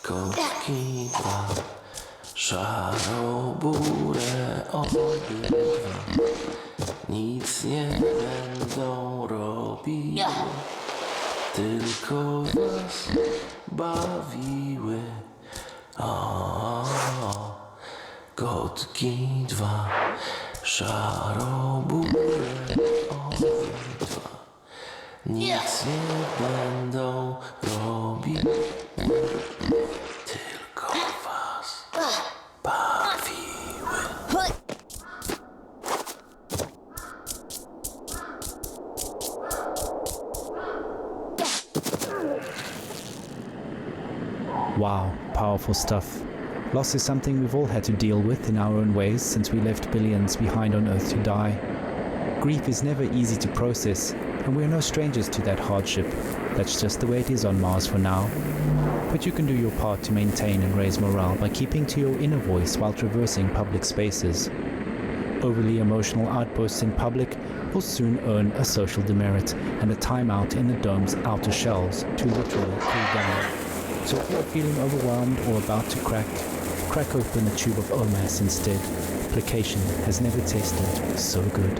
Kokiwa, szaro burę obydwa, nic nie będą robiły, tylko was bawiły. Kotki dwa, szaro burę obydwa, nic nie będą robiły, tylko was bawiły. Wow, powerful stuff. Loss is something we've all had to deal with in our own ways since we left billions behind on Earth to die. Grief is never easy to process, and we're no strangers to that hardship. That's just the way it is on Mars for now. But you can do your part to maintain and raise morale by keeping to your inner voice while traversing public spaces. Overly emotional outbursts in public will soon earn a social demerit and a timeout in the dome's outer shells to literally cool down. So if you're feeling overwhelmed or about to crack open a tube of OMAS instead. Placation has never tasted so good.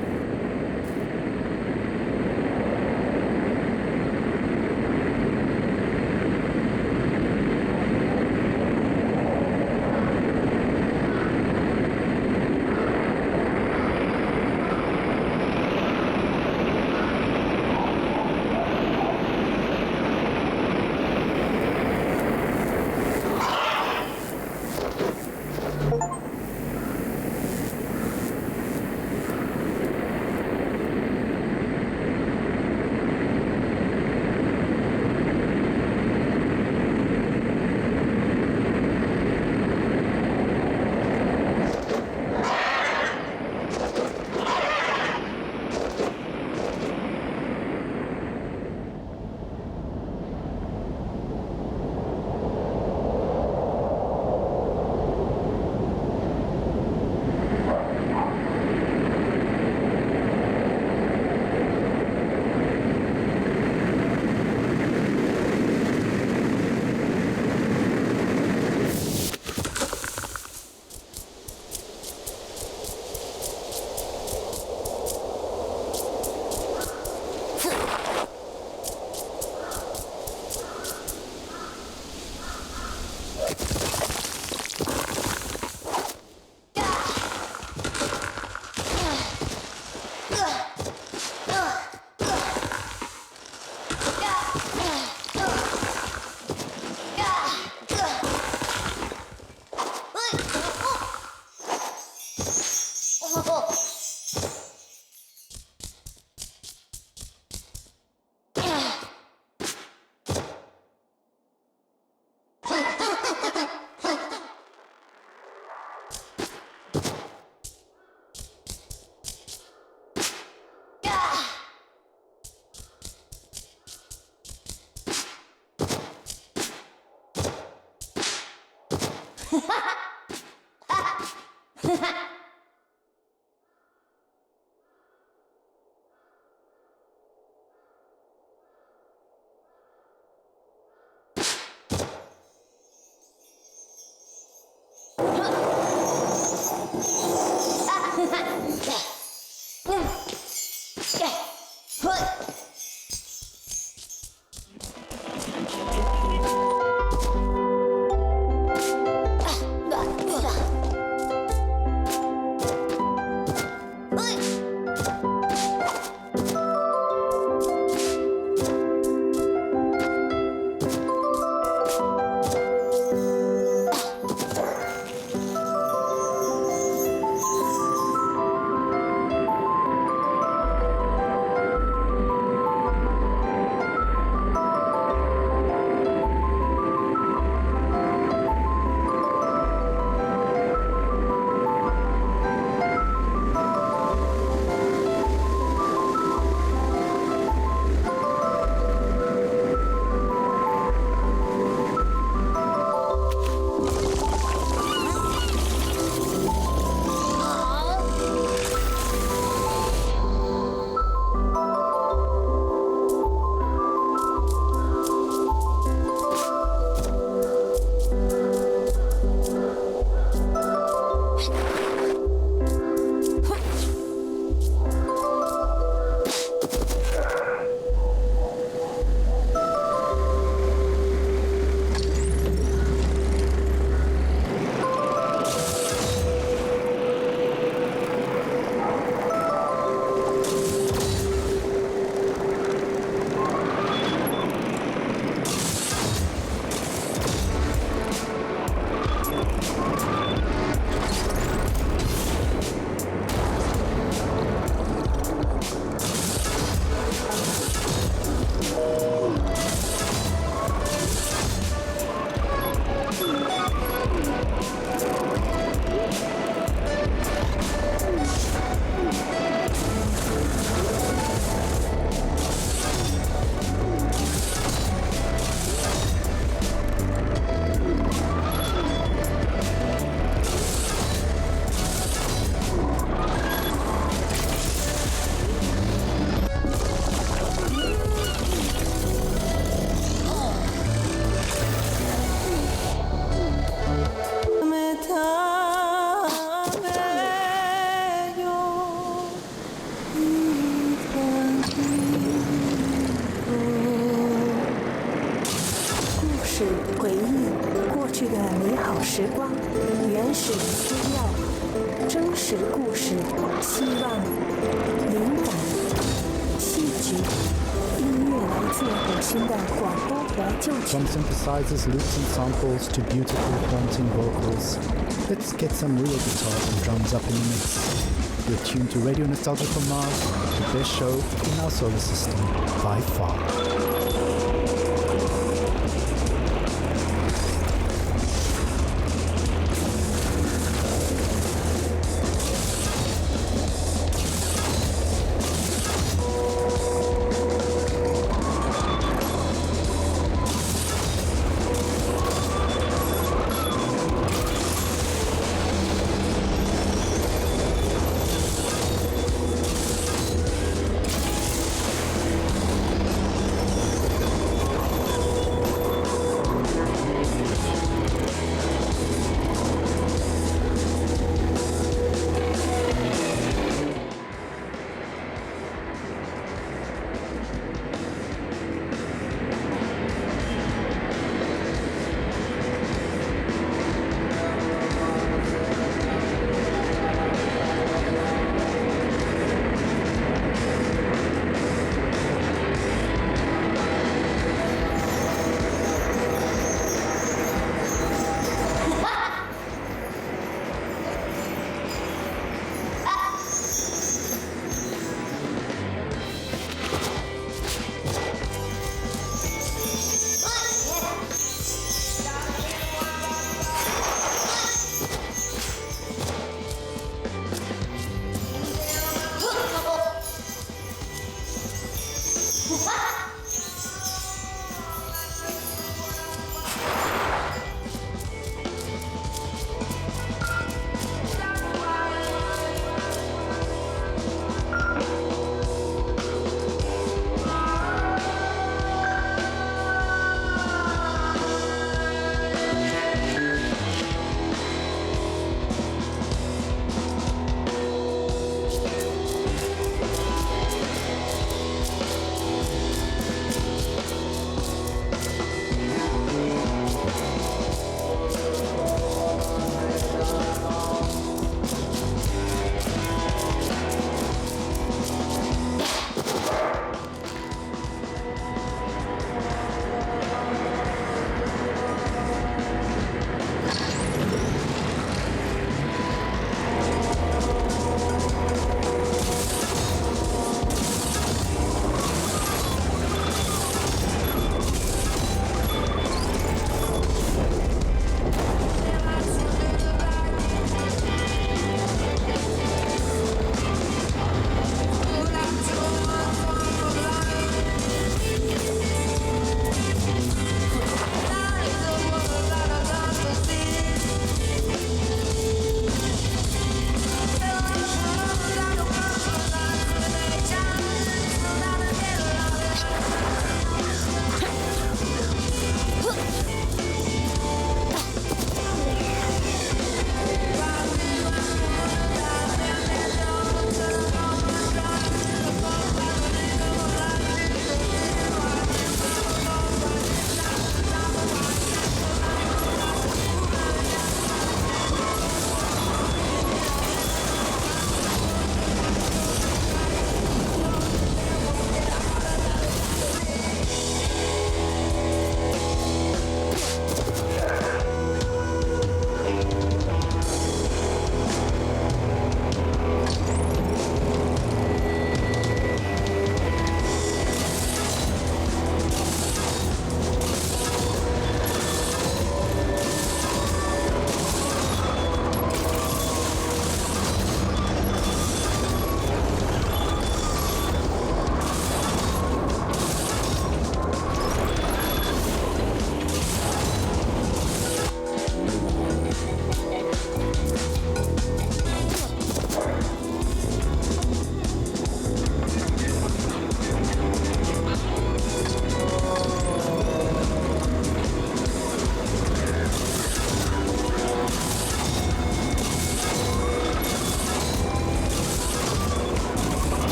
时光，原始资料，真实故事，希望，灵感，戏剧，音乐来自火星的广播怀旧曲。 From synthesizers, loops and samples to beautiful haunting vocals, let's get some real guitars and drums up in the mix. You're tuned to Radio Nostalgia from Mars, the best show in our solar system by far.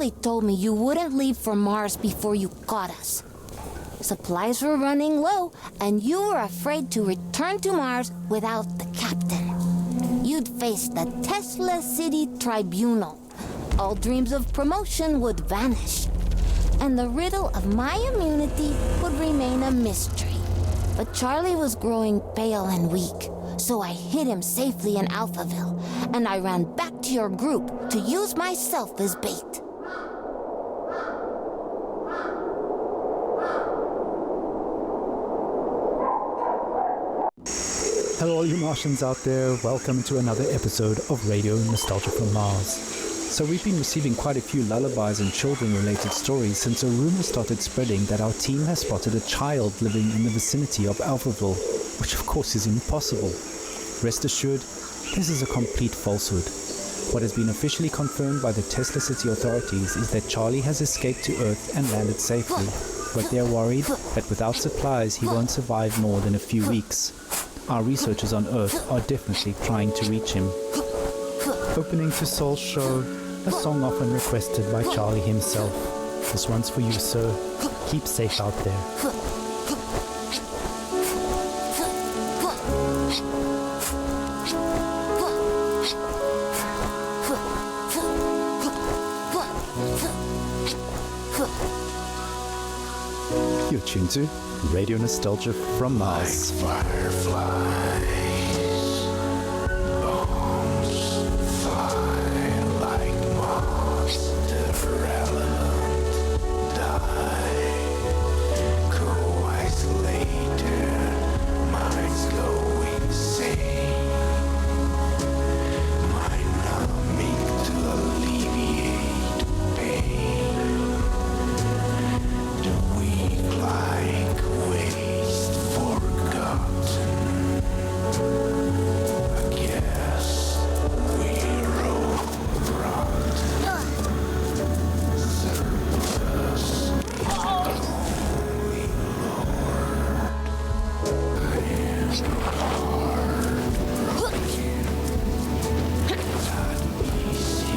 Charlie told me you wouldn't leave for Mars before you caught us. Supplies were running low, and you were afraid to return to Mars without the captain. You'd face the Tesla City Tribunal. All dreams of promotion would vanish, and the riddle of my immunity would remain a mystery. But Charlie was growing pale and weak, so I hid him safely in Alphaville, and I ran back to your group to use myself as bait. Hello all you Martians out there, welcome to another episode of Radio Nostalgia from Mars. So we've been receiving quite a few lullabies and children-related stories since a rumor started spreading that our team has spotted a child living in the vicinity of Alphaville, which of course is impossible. Rest assured, this is a complete falsehood. What has been officially confirmed by the Tesla City authorities is that Charlie has escaped to Earth and landed safely, but they're worried that without supplies he won't survive more than a few weeks. Our researchers on Earth are definitely trying to reach him. Opening to Soul's show, a song often requested by Charlie himself. This one's for you, sir. Keep safe out there. You're tuned to Radio Nostalgia from Mars. Like fireflies, bombs fly like moths, different element die, go isolated, minds go insane, mind not meant to alleviate pain, the weak like waste forgotten. I guess we're all rotten. Surplus only Lord. I am heartbroken. Not easy.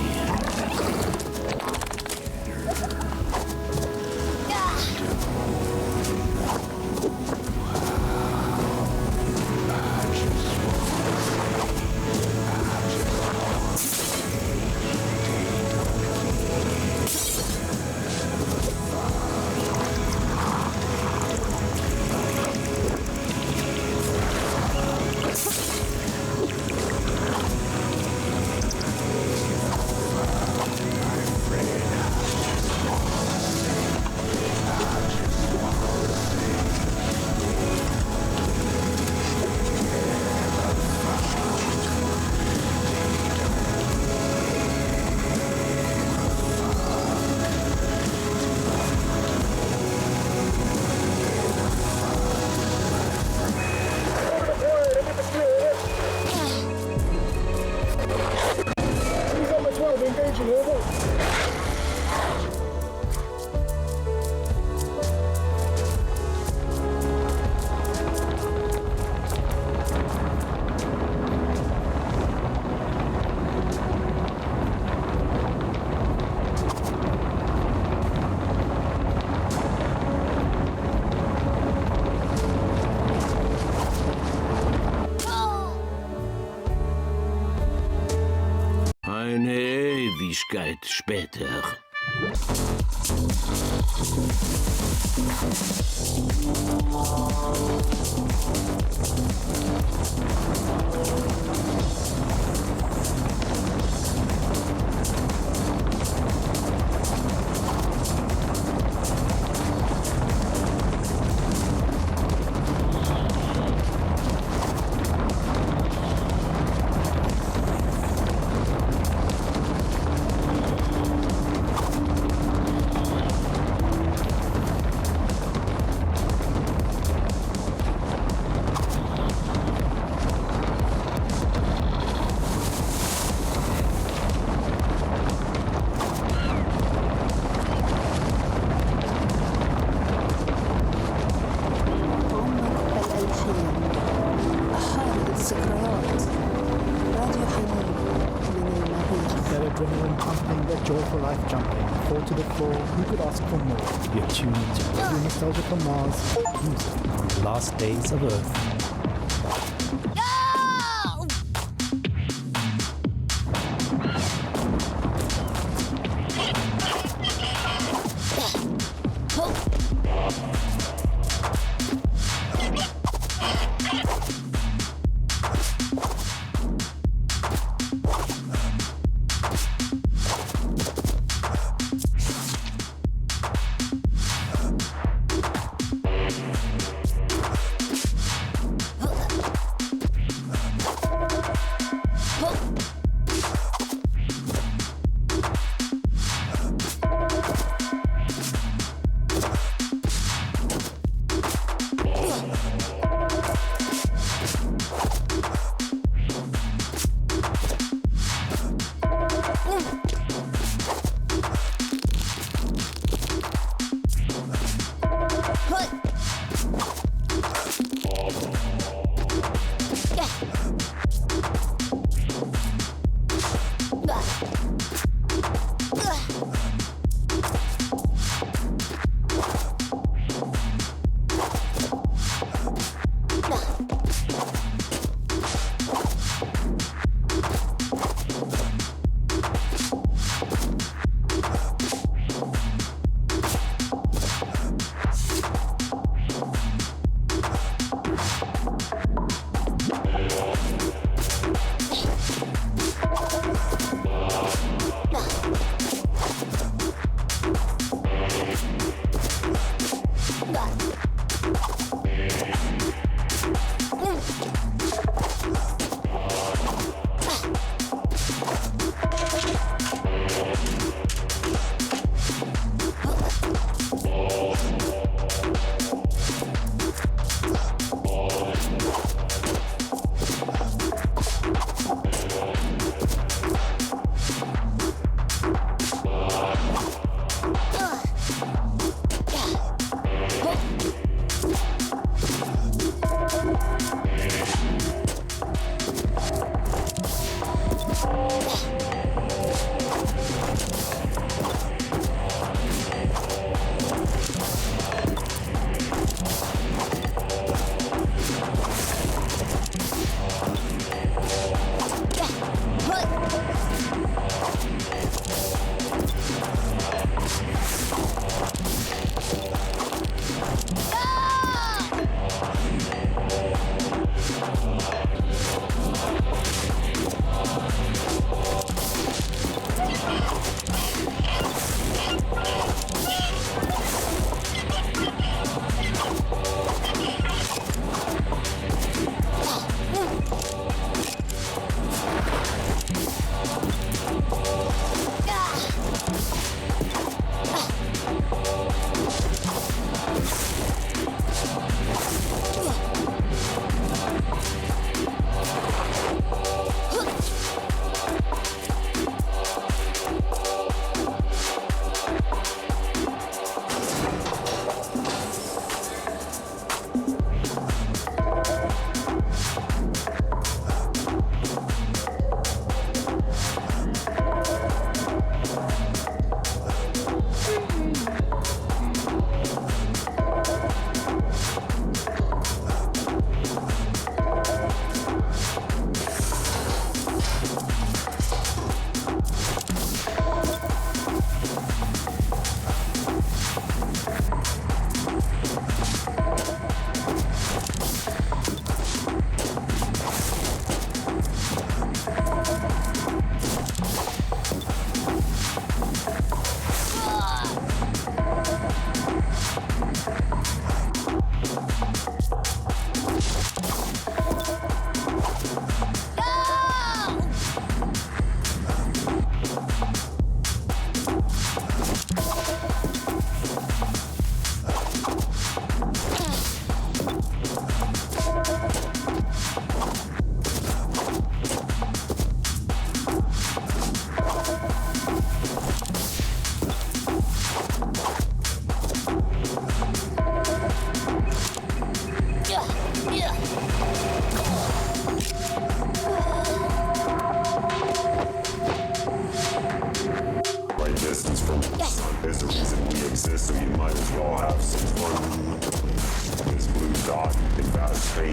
Eine Ewigkeit später. That adrenaline pumping, that joy for life jumping, 4 to the floor, who could ask for more? You're tuned to Radio Nostalgia from Mars, music on the last days of Earth.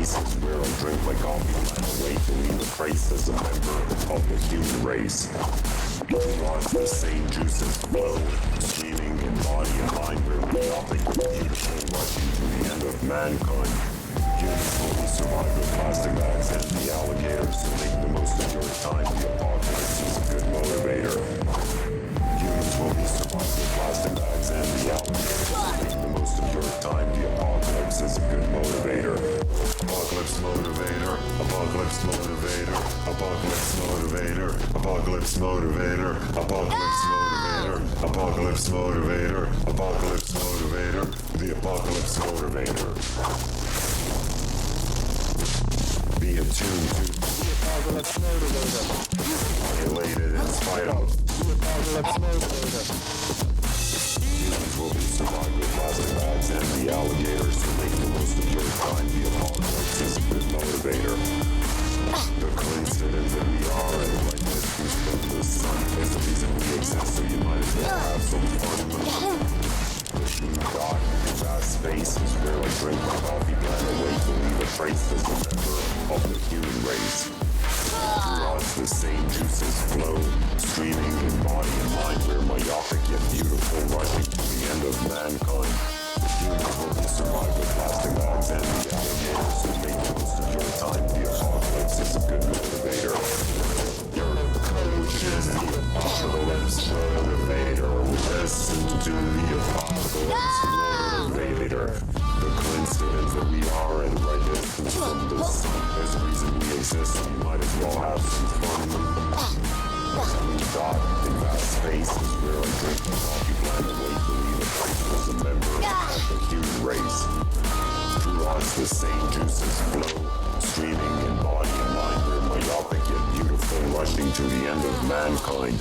space is where I drink my coffee and await to leave a trace as a member of the human race. Neurons, the same juices flow, streaming in body and mind, where we all think we're beautiful, rushing to the end of mankind. Humans will survive with plastic bags and the alligators, so make the most of your time. The apocalypse is a good motivator. Humans will survive with plastic bags and the alligators, so make the most of your time. The apocalypse is a good motivator. Apocalypse motivator, apocalypse motivator, apocalypse motivator, apocalypse motivator, apocalypse motivator, apocalypse motivator, apocalypse motivator, the apocalypse motivator. Be attuned to the apocalypse motivator. Violated in spite of the apocalypse motivator. Humans will survive with plastic bags and the alligators, so make the most of your time. The apocalypse is a good motivator. The coincidence that we are and right distance from the sun is the reason we exist, so you might as well have some fun. The blue dot in vast space is where I drink my coffee, plan away to leave a trace as a member of the human race. Neurons, the same juices flow, streaming in body and mind, where myopic yet beautiful, rushing to the end of mankind. Humans will survive with plastic bags and the alligators, so make the most of your time. The apocalypse is a good motivator. Your coach is the apocalypse motivator. Listen to the apocalypse motivator. The coincidence that we are at the right distance from the sun is the reason we exist, so you might as well have some fun. We dot in vast space is where I drink my coffee, plan away to leave a trace as a member of the human race. Through us the same juices flow, streaming in body and mind, where myopic yet beautiful, rushing to the end of mankind.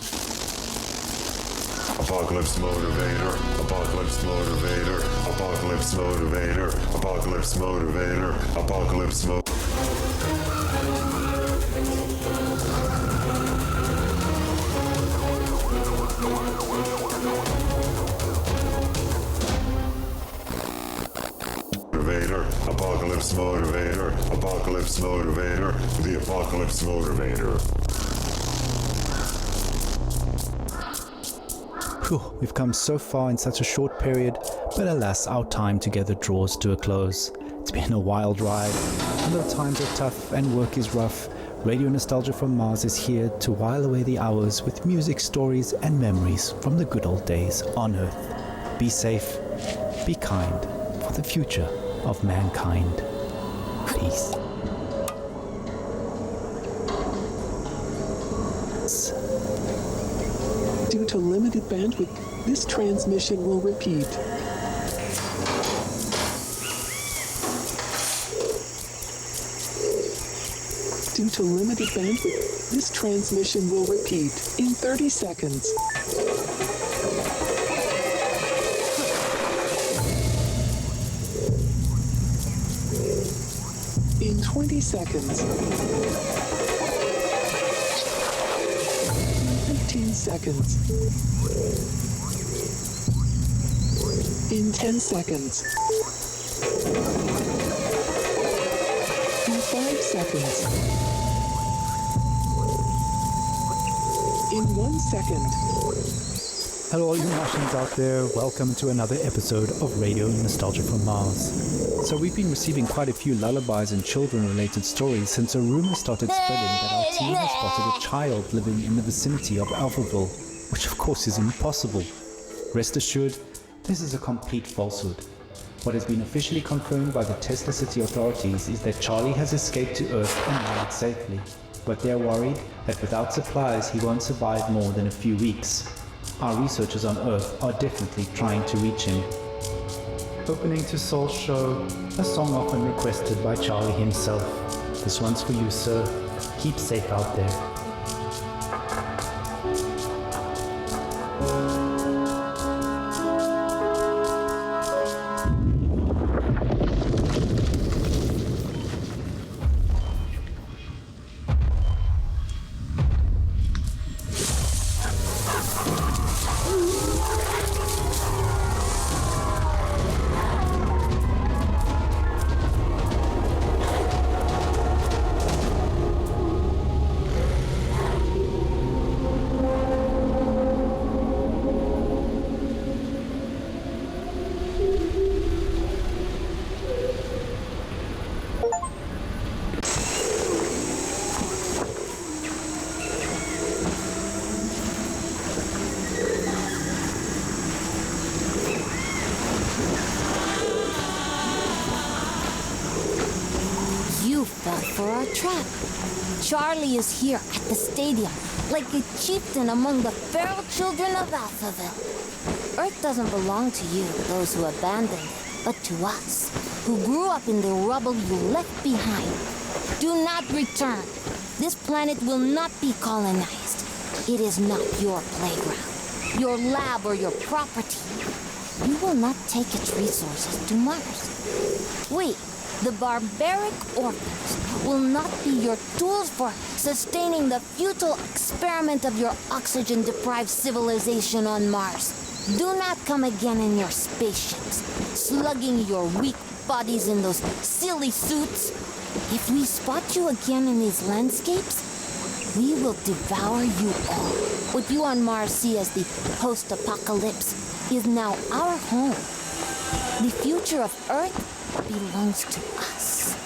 Apocalypse motivator, apocalypse motivator, apocalypse motivator, apocalypse motivator, apocalypse motivator. Apocalypse motivator, apocalypse motivator, the apocalypse motivator. Whew, we've come so far in such a short period, but alas, our time together draws to a close. It's been a wild ride, and though times are tough and work is rough, Radio Nostalgia from Mars is here to while away the hours with music, stories, and memories from the good old days on Earth. Be safe, be kind, for the future of mankind. Peace. Due to limited bandwidth, this transmission will repeat. Due to limited bandwidth, this transmission will repeat in 30 seconds. In 20 seconds. 15 seconds. In 10 seconds. In 5 seconds. In 1 second. Hello all you Martians out there, welcome to another episode of Radio Nostalgia from Mars. So we've been receiving quite a few lullabies and children-related stories since a rumor started spreading that our team has spotted a child living in the vicinity of Alphaville, which of course is impossible. Rest assured, this is a complete falsehood. What has been officially confirmed by the Tesla City authorities is that Charlie has escaped to Earth and landed safely, but they are worried that without supplies he won't survive more than a few weeks. Our researchers on Earth are definitely trying to reach him. Opening to Soul's show, a song often requested by Charlie himself. This one's for you, sir. Keep safe out there. for our trap. Charlie is here at the stadium, like a chieftain among the feral children of Alphaville. Earth doesn't belong to you, those who abandoned it, but to us, who grew up in the rubble you left behind. Do not return. This planet will not be colonized. It is not your playground, your lab, or your property. You will not take its resources to Mars. We, the barbaric orphans, will not be your tools for sustaining the futile experiment of your oxygen-deprived civilization on Mars. Do not come again in your spaceships, slugging your weak bodies in those silly suits. If we spot you again in these landscapes, we will devour you all. What you on Mars see as the post-apocalypse is now our home. The future of Earth belongs to us.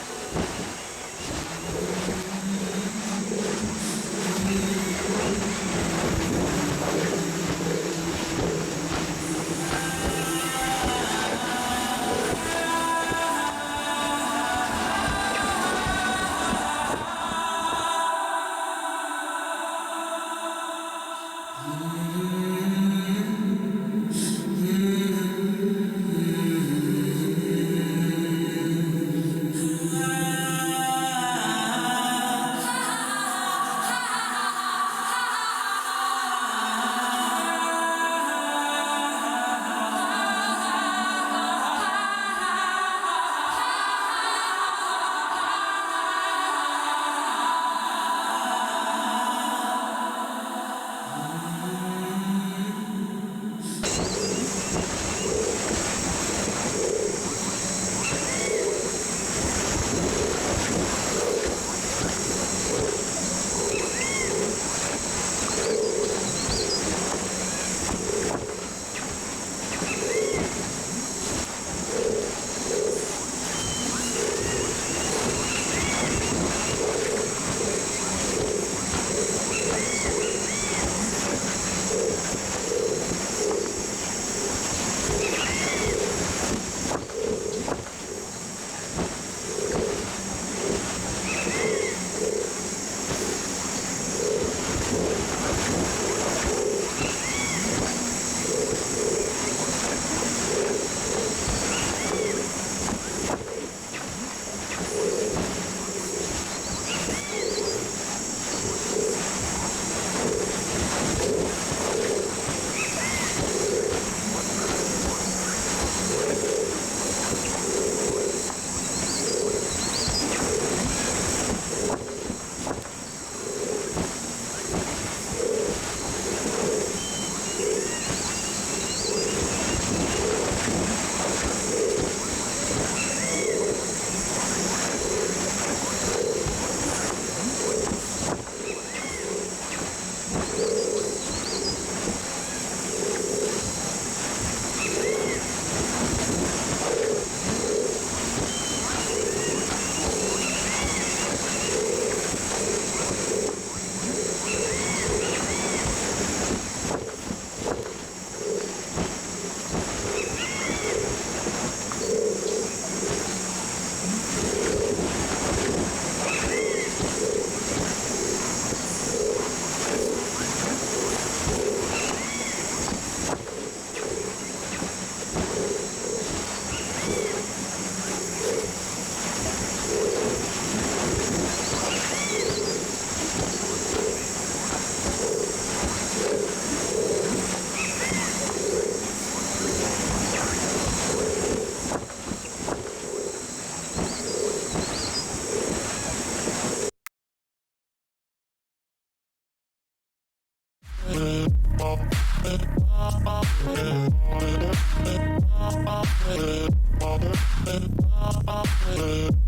Thank you.